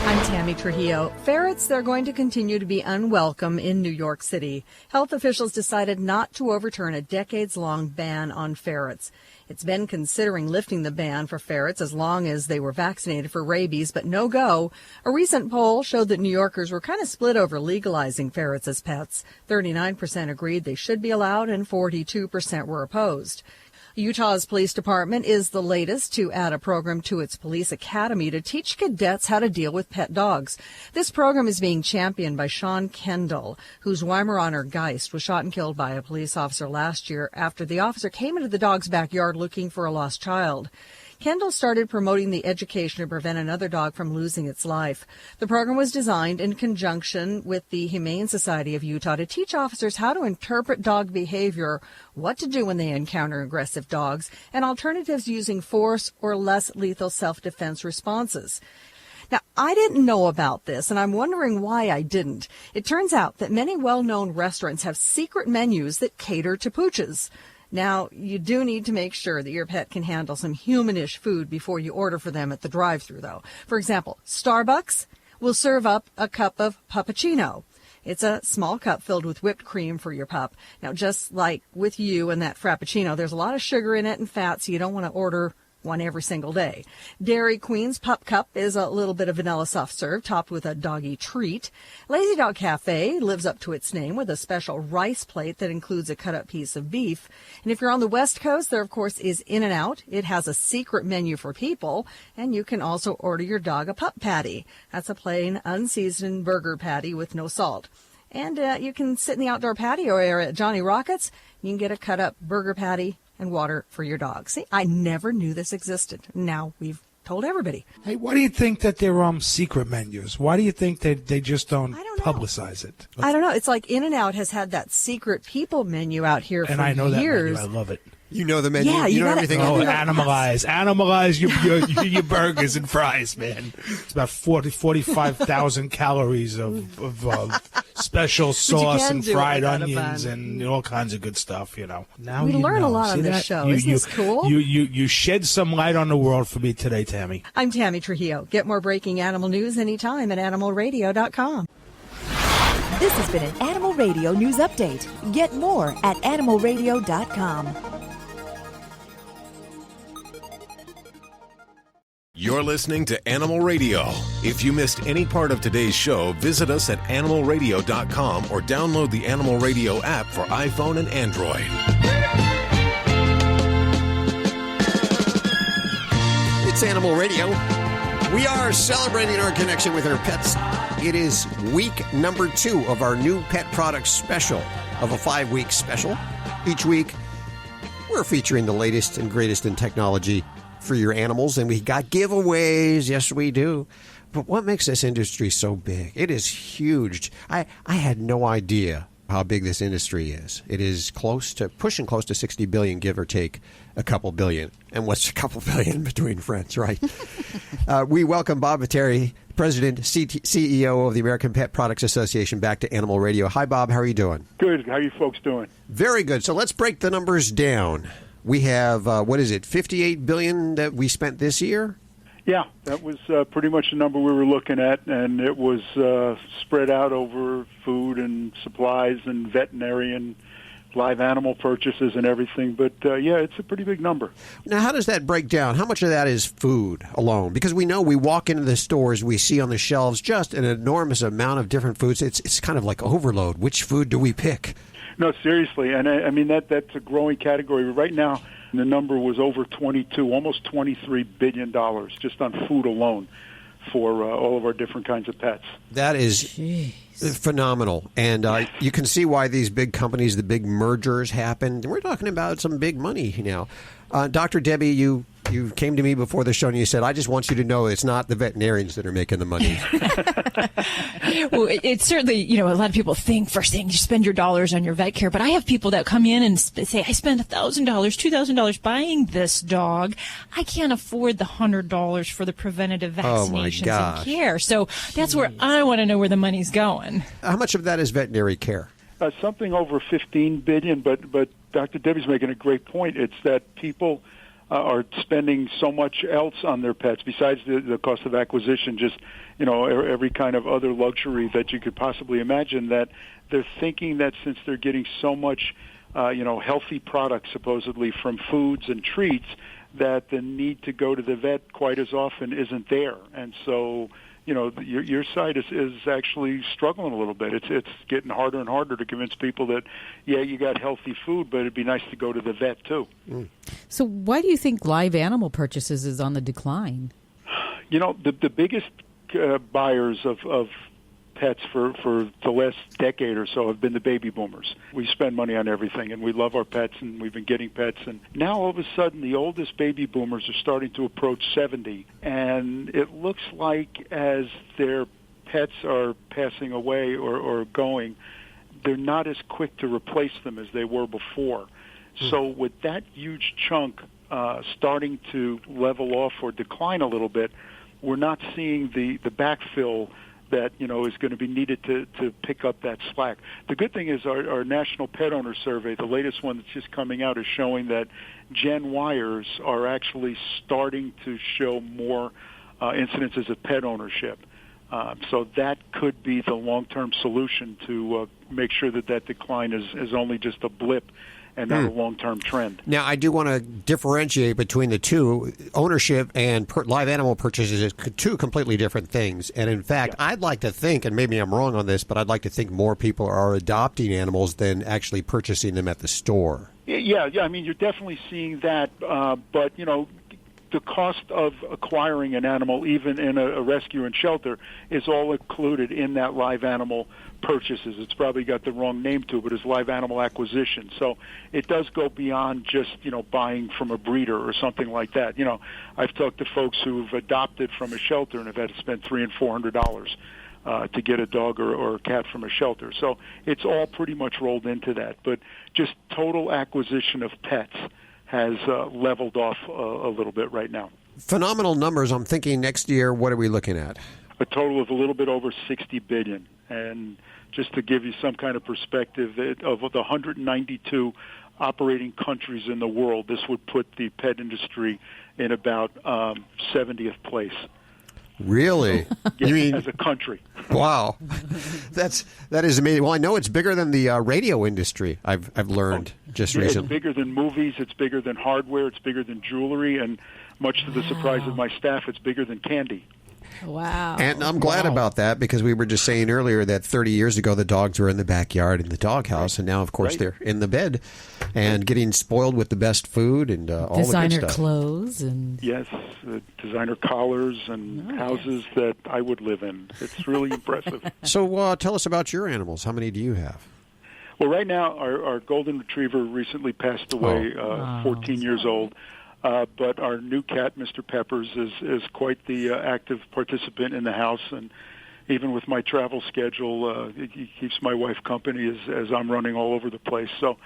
S12: I'm Tammy Trujillo. Ferrets, they're going to continue to be unwelcome in New York City. Health officials decided not to overturn a decades-long ban on ferrets. It's been considering lifting the ban for ferrets as long as they were vaccinated for rabies, but no go. A recent poll showed that New Yorkers were kind of split over legalizing ferrets as pets. 39% agreed they should be allowed and 42% were opposed. Utah's police department is the latest to add a program to its police academy to teach cadets how to deal with pet dogs. This program is being championed by Sean Kendall, whose Weimaraner Geist was shot and killed by a police officer last year after the officer came into the dog's backyard looking for a lost child. Kendall started promoting the education to prevent another dog from losing its life. The program was designed in conjunction with the Humane Society of Utah to teach officers how to interpret dog behavior, what to do when they encounter aggressive dogs, and alternatives using force or less lethal self-defense responses. Now, I didn't know about this, and I'm wondering why I didn't. It turns out that many well-known restaurants have secret menus that cater to pooches. Now, you do need to make sure that your pet can handle some humanish food before you order for them at the drive-thru, though. For example, Starbucks will serve up a cup of Puppuccinno. It's a small cup filled with whipped cream for your pup. Now, just like with you and that Frappuccino, there's a lot of sugar in it and fat, so you don't want to order one every single day. Dairy Queen's Pup Cup is a little bit of vanilla soft serve topped with a doggy treat. Lazy Dog Cafe lives up to its name with a special rice plate that includes a cut-up piece of beef. And if you're on the West Coast, there, of course, is In-N-Out. It has a secret menu for people, and you can also order your dog a Pup Patty. That's a plain, unseasoned burger patty with no salt. And you can sit in the outdoor patio area at Johnny Rockets. You can get a cut-up burger patty and water for your dog. See, I never knew this existed. Now we've told everybody.
S3: Hey, why do you think that they're secret menus? Why do you think that they just don't publicize it?
S12: I don't know. It's like In-N-Out has had that secret people menu out here for years.
S3: And I know that menu. I love it.
S2: You know the menu.
S12: Yeah,
S2: you know everything.
S3: Animalize your burgers and fries, man. It's about 45,000 calories of special sauce and fried onions and all kinds of good stuff. Now
S12: we learn a lot on this show. Isn't this cool?
S3: You shed some light on the world for me today, Tammy.
S12: I'm Tammy Trujillo. Get more breaking animal news anytime at animalradio.com.
S20: This has been an Animal Radio News Update. Get more at animalradio.com.
S1: You're listening to Animal Radio. If you missed any part of today's show, visit us at animalradio.com or download the Animal Radio app for iPhone and Android.
S2: It's Animal Radio. We are celebrating our connection with our pets. It is week number 2 of our new pet products special, of a 5-week special. Each week, We're featuring the latest and greatest in technology for your animals, and we got giveaways. Yes, we do. But what makes this industry so big? It is huge. I had no idea how big this industry is. It is pushing close to 60 billion, give or take a couple billion. And what's a couple billion between friends, right? We welcome Bob Patty, President, CEO of the American Pet Products Association, back to Animal Radio. Hi, Bob. How are you doing?
S21: Good. How are you folks doing?
S2: Very good. So let's break the numbers down. We have, $58 billion that we spent this year?
S21: Yeah, that was pretty much the number we were looking at, and it was spread out over food and supplies and veterinarian live animal purchases and everything. But, yeah, it's a pretty big number.
S2: Now, how does that break down? How much of that is food alone? Because we know we walk into the stores, we see on the shelves just an enormous amount of different foods. It's kind of like overload. Which food do we pick?
S21: No, seriously, and I mean that's a growing category. Right now, the number was over almost $23 billion just on food alone for all of our different kinds of pets.
S2: That is phenomenal, and you can see why these big companies, the big mergers happen. We're talking about some big money now. Dr. Debbie, you came to me before the show and you said, I just want you to know it's not the veterinarians that are making the money.
S4: Well, it's certainly, a lot of people think first thing you spend your dollars on your vet care, but I have people that come in and say, I spent $1,000, $2,000 buying this dog. I can't afford the $100 for the preventative vaccinations and care. So that's where I want to know where the money's going.
S2: How much of that is veterinary care?
S21: Something over $15 billion, but Dr. Debbie's making a great point. It's that people are spending so much else on their pets besides the cost of acquisition, just, every kind of other luxury that you could possibly imagine, that they're thinking that since they're getting so much, healthy products supposedly from foods and treats, that the need to go to the vet quite as often isn't there. And so, your side is actually struggling a little bit. It's getting harder and harder to convince people that, yeah, you got healthy food, but it'd be nice to go to the vet too.
S5: So why do you think live animal purchases is on the decline?
S21: The biggest buyers of pets for the last decade or so have been the baby boomers. We spend money on everything, and we love our pets, and we've been getting pets. And now, all of a sudden, the oldest baby boomers are starting to approach 70, and it looks like as their pets are passing away or going, they're not as quick to replace them as they were before. So with that huge chunk starting to level off or decline a little bit, we're not seeing the backfill that is going to be needed to pick up that slack. The good thing is our National Pet Owner Survey, the latest one that's just coming out, is showing that Gen Yers are actually starting to show more incidences of pet ownership. So that could be the long-term solution to make sure that decline is only just a blip and not a long-term trend.
S2: Now, I do want to differentiate between the two. Ownership and live animal purchases is two completely different things. And in fact, I'd like to think, and maybe I'm wrong on this, but I'd like to think more people are adopting animals than actually purchasing them at the store.
S21: Yeah. I mean, you're definitely seeing that. But, the cost of acquiring an animal, even in a rescue and shelter, is all included in that live animal purchases. It's probably got the wrong name to it, but it's live animal acquisition. So it does go beyond just, buying from a breeder or something like that. I've talked to folks who've adopted from a shelter and have had to spend $300 and $400 to get a dog or a cat from a shelter. So it's all pretty much rolled into that. But just total acquisition of pets has leveled off a little bit right now.
S2: Phenomenal numbers. I'm thinking next year, what are we looking at?
S21: A total of a little bit over $60 billion. And just to give you some kind of perspective, of the 192 operating countries in the world, this would put the pet industry in about 70th place.
S2: Really?
S21: You mean as a country?
S2: Wow, that is amazing. Well, I know it's bigger than the radio industry. I've learned just recently.
S21: It's bigger than movies. It's bigger than hardware. It's bigger than jewelry, and much to the surprise of my staff, it's bigger than candy.
S5: Wow.
S2: And I'm glad about that, because we were just saying earlier that 30 years ago the dogs were in the backyard in the doghouse, and now, of course, they're in the bed and getting spoiled with the best food and all
S5: designer
S2: the good stuff.
S5: Clothes and
S21: yes, designer collars and houses that I would live in. It's really impressive.
S2: So tell us about your animals. How many do you have?
S21: Well, right now, our golden retriever recently passed away, 14 years old. But our new cat, Mr. Peppers, is quite the active participant in the house, and even with my travel schedule, he keeps my wife company as I'm running all over the place. So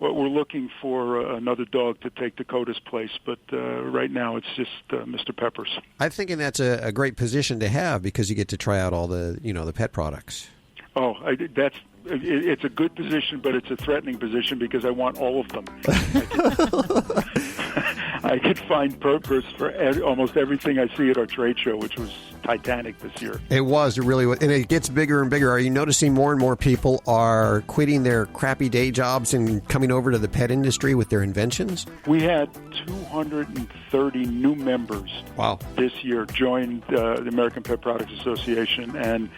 S21: we're looking for another dog to take Dakota's place, but right now it's just Mr. Peppers.
S2: I'm thinking that's a great position to have because you get to try out all the the pet products.
S21: Oh, it's a good position, but it's a threatening position because I want all of them. I could find purpose for almost everything I see at our trade show, which was titanic this year.
S2: It really was, and it gets bigger and bigger. Are you noticing more and more people are quitting their crappy day jobs and coming over to the pet industry with their inventions?
S21: We had 230 new members this year join the American Pet Products Association, and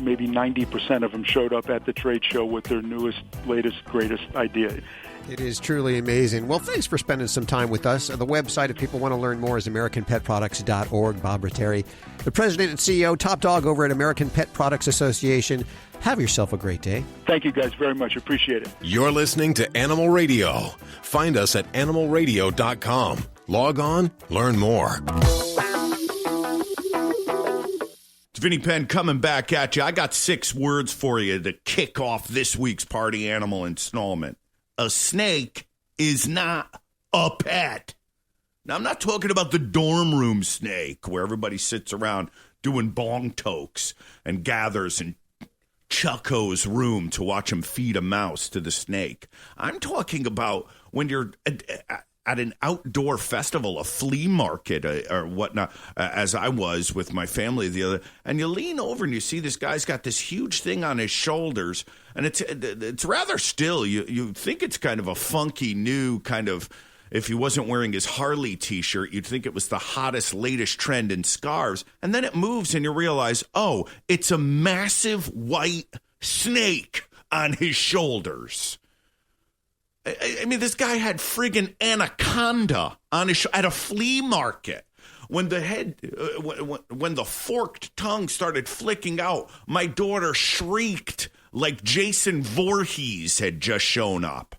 S21: maybe 90% of them showed up at the trade show with their newest, latest, greatest idea.
S2: It is truly amazing. Well, thanks for spending some time with us. The website, if people want to learn more, is AmericanPetProducts.org. Bob Ratteri, the president and CEO, top dog over at American Pet Products Association. Have yourself a great day.
S21: Thank you guys very much. Appreciate it.
S1: You're listening to Animal Radio. Find us at animalradio.com. Log on, learn more.
S14: It's Vinny Penn coming back at you. I got 6 words for you to kick off this week's party animal installment. A snake is not a pet. Now, I'm not talking about the dorm room snake where everybody sits around doing bong tokes and gathers in Chucko's room to watch him feed a mouse to the snake. I'm talking about when you're at an outdoor festival, a flea market or whatnot, as I was with my family the other, and you lean over and you see this guy's got this huge thing on his shoulders, and it's rather still. You think it's kind of a funky new kind of, if he wasn't wearing his Harley T-shirt, you'd think it was the hottest, latest trend in scarves, and then it moves and you realize, oh, it's a massive white snake on his shoulders. I mean, this guy had friggin' anaconda on his at a flea market. When the when the forked tongue started flicking out, my daughter shrieked like Jason Voorhees had just shown up.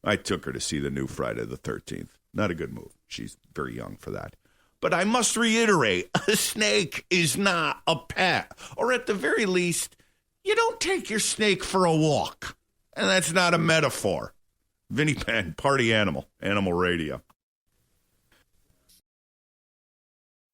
S14: I took her to see the new Friday the 13th. Not a good move. She's very young for that. But I must reiterate, a snake is not a pet. Or at the very least, you don't take your snake for a walk. And that's not a metaphor. Vinny Penn, Party Animal, Animal Radio.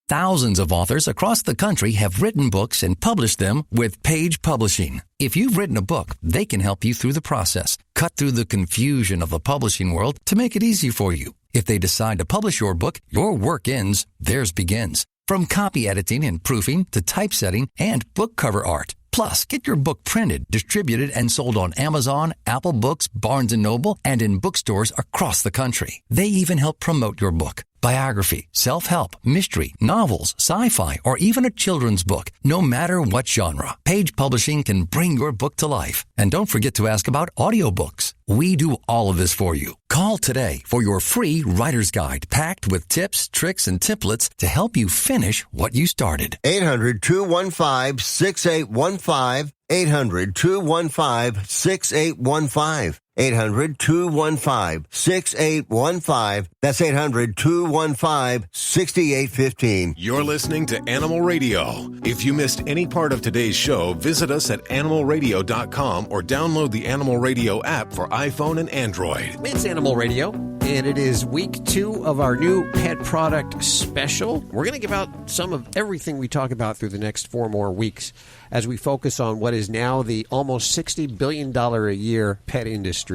S15: Thousands of authors across the country have written books and published them with Page Publishing. If you've written a book, they can help you through the process, cut through the confusion of the publishing world to make it easy for you. If they decide to publish your book, your work ends, theirs begins. From copy editing and proofing to typesetting and book cover art. Plus, get your book printed, distributed, and sold on Amazon, Apple Books, Barnes & Noble, and in bookstores across the country. They even help promote your book. Biography, self-help, mystery, novels, sci-fi, or even a children's book. No matter what genre, Page Publishing can bring your book to life. And don't forget to ask about audiobooks. We do all of this for you. Call today for your free writer's guide packed with tips, tricks, and templates to help you finish what you started.
S9: 800-215-6815. 800-215-6815. 800-215-6815. That's 800-215-6815.
S1: You're listening to Animal Radio. If you missed any part of today's show, visit us at animalradio.com or download the Animal Radio app for iPhone and Android.
S2: It's Animal Radio, and it is week 2 of our new pet product special. We're going to give out some of everything we talk about through the next 4 more weeks as we focus on what is now the almost $60 billion a year pet industry.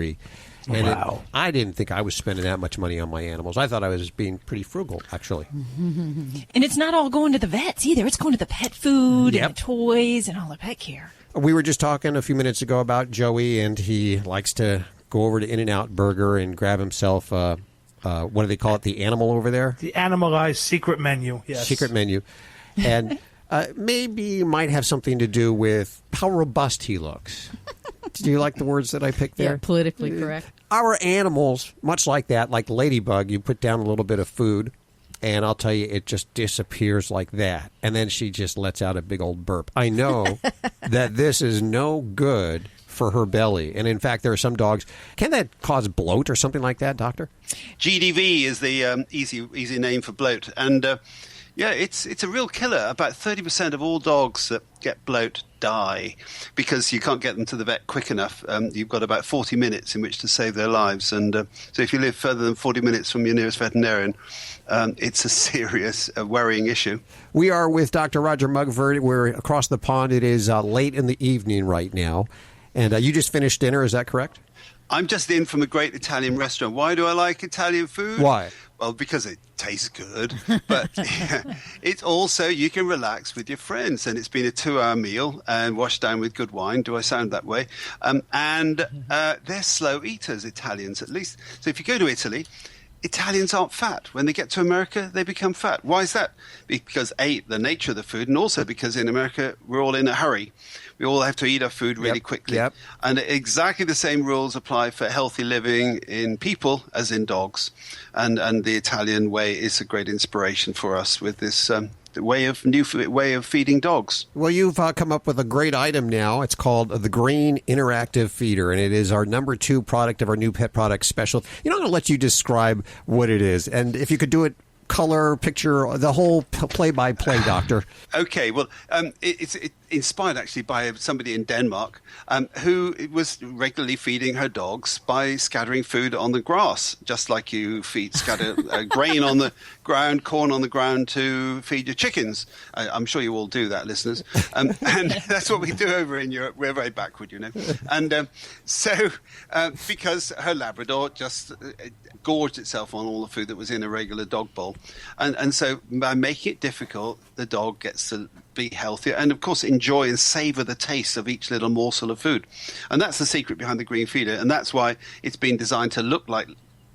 S2: And
S3: wow.
S2: I didn't think I was spending that much money on my animals. I thought I was being pretty frugal, actually.
S4: And it's not all going to the vets either. It's going to the pet food and the toys and all the pet care.
S2: We were just talking a few minutes ago about Joey, and he likes to go over to In-N-Out Burger and grab himself, what do they call it, the animal over there?
S3: The animalized secret menu, yes.
S2: Secret menu. And maybe might have something to do with how robust he looks. Do you like the words that I picked there?
S5: Yeah, politically correct.
S2: Our animals, much like that, like Ladybug, you put down a little bit of food, and I'll tell you, it just disappears like that. And then she just lets out a big old burp. I know that this is no good for her belly. And in fact, there are some dogs. Can that cause bloat or something like that, Doctor?
S7: GDV is the easy name for bloat. And yeah, it's a real killer. About 30% of all dogs that get bloat die because you can't get them to the vet quick enough. You've got about 40 minutes in which to save their lives. And so if you live further than 40 minutes from your nearest veterinarian, it's a serious, worrying issue.
S2: We are with Dr. Roger Mugford. We're across the pond. It is late in the evening right now. And you just finished dinner, is that correct?
S7: I'm just in from a great Italian restaurant. Why do I like Italian food?
S2: Why?
S7: Well, because it tastes good, but it's also, you can relax with your friends, and it's been a 2-hour meal and washed down with good wine. Do I sound that way? And they're slow eaters, Italians at least. So if you go to Italy, Italians aren't fat. When they get to America, they become fat. Why is that? Because, A, the nature of the food, and also because in America, we're all in a hurry. We all have to eat our food really quickly. Yep. And exactly the same rules apply for healthy living in people as in dogs. And the Italian way is a great inspiration for us with this new way of feeding dogs.
S2: Well, you've come up with a great item now. It's called the Green Interactive Feeder, and it is our number 2 product of our new pet product special. I'm going to let you describe what it is. And if you could do it color, picture, the whole play-by-play, Doctor.
S7: Okay, well, it's inspired actually by somebody in Denmark who was regularly feeding her dogs by scattering food on the grass, just like you scatter grain on the ground, corn on the ground to feed your chickens. I'm sure you all do that, listeners. And that's what we do over in Europe. We're very backward, And so because her Labrador just gorged itself on all the food that was in a regular dog bowl. And so by making it difficult, the dog gets to be healthier and, of course, enjoy and savor the taste of each little morsel of food. And that's the secret behind the green feeder. And that's why it's been designed to look like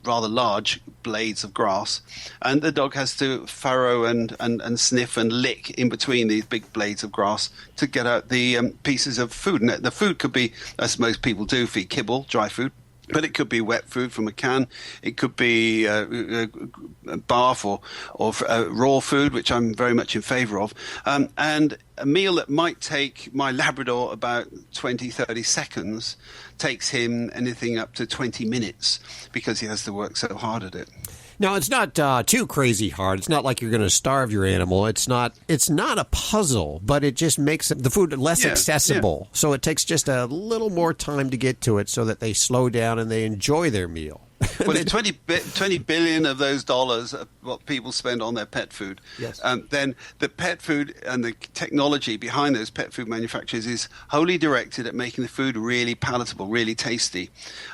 S7: rather large blades of grass. And the dog has to furrow and sniff and lick in between these big blades of grass to get out the pieces of food. And the food could be, as most people do, feed kibble, dry food. But it could be wet food from a can. It could be barf or raw food, which I'm very much in favor of. And a meal that might take my Labrador about 20, 30 seconds takes him anything up to 20 minutes because he has to work so hard at it.
S2: Now, it's not too crazy hard. It's not like you're going to starve your animal. It's not a puzzle, but it just makes the food less accessible. Yeah. So it takes just a little more time to get to it so that they slow down and they enjoy their meal.
S7: Well, if 20 billion of those dollars are what people spend on their pet food, yes. Then the pet food and the technology behind those pet food manufacturers is wholly directed at making the food really palatable, really tasty.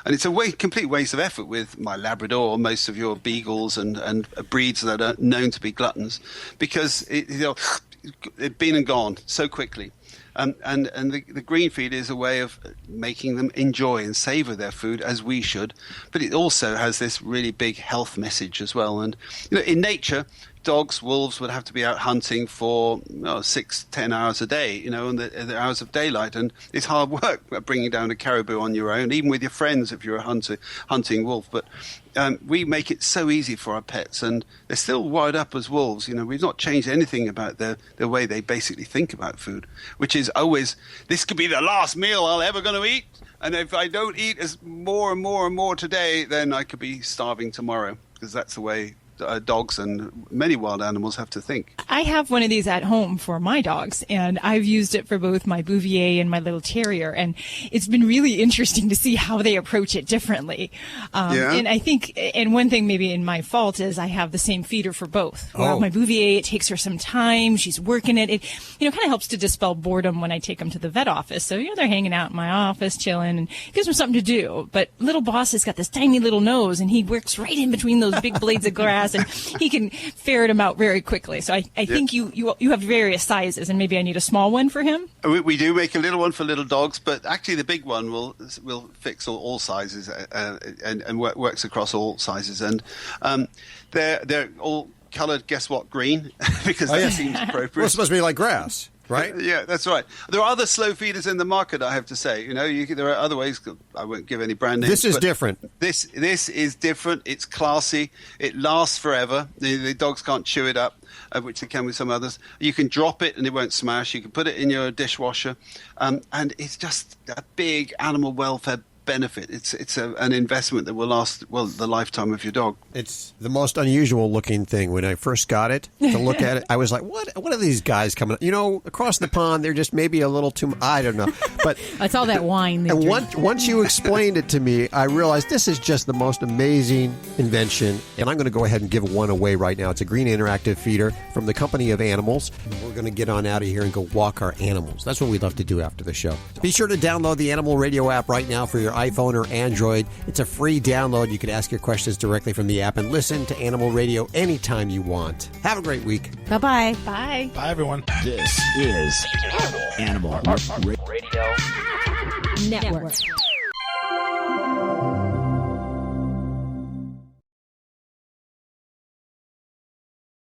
S7: And it's a complete waste of effort with my Labrador or most of your beagles and breeds that are known to be gluttons because it's been and gone so quickly. And the green feed is a way of making them enjoy and savor their food as we should. But it also has this really big health message as well. And in nature, dogs, wolves would have to be out hunting for 6-10 hours a day, in the hours of daylight. And it's hard work bringing down a caribou on your own, even with your friends if you're a hunting wolf. But we make it so easy for our pets, and they're still wired up as wolves. We've not changed anything about the way they basically think about food, which is always, this could be the last meal I'll ever going to eat. And if I don't eat more and more and more today, then I could be starving tomorrow, because that's the way dogs and many wild animals have to think.
S4: I have one of these at home for my dogs, and I've used it for both my Bouvier and my little terrier, and it's been really interesting to see how they approach it differently. And I think, and one thing maybe in my fault is I have the same feeder for both. Where my Bouvier, it takes her some time, she's working it. It kind of helps to dispel boredom when I take them to the vet office. So, they're hanging out in my office, chilling, and it gives them something to do. But little boss has got this tiny little nose, and he works right in between those big blades of grass, and he can ferret them out very quickly. So I think you have various sizes, and maybe I need a small one for him.
S7: We do make a little one for little dogs, but actually the big one will fix all sizes and works across all sizes. And they're all coloured, guess what, green, because that seems appropriate.
S2: Well, it's supposed to be like grass. right?
S7: Yeah, that's right. There are other slow feeders in the market, I have to say. There are other ways. I won't give any brand names.
S2: This is different.
S7: This is different. It's classy. It lasts forever. The dogs can't chew it up, which they can with some others. You can drop it and it won't smash. You can put it in your dishwasher, and it's just a big animal welfare benefit. It's an investment that will last, the lifetime of your dog.
S2: It's the most unusual looking thing. When I first got it, to look at it, I was like, what are these guys coming up? Across the pond, they're just maybe a little too, I don't know. But
S5: it's all that wine.
S2: And once you explained it to me, I realized this is just the most amazing invention. And I'm going to go ahead and give one away right now. It's a green interactive feeder from the Company of Animals. And we're going to get on out of here and go walk our animals. That's what we'd love to do after the show. Be sure to download the Animal Radio app right now for your iPhone or Android. It's a free download. You can ask your questions directly from the app and listen to Animal Radio anytime you want. Have a great week.
S5: Bye-bye.
S4: Bye.
S3: Bye, everyone.
S10: This is Animal Radio Network.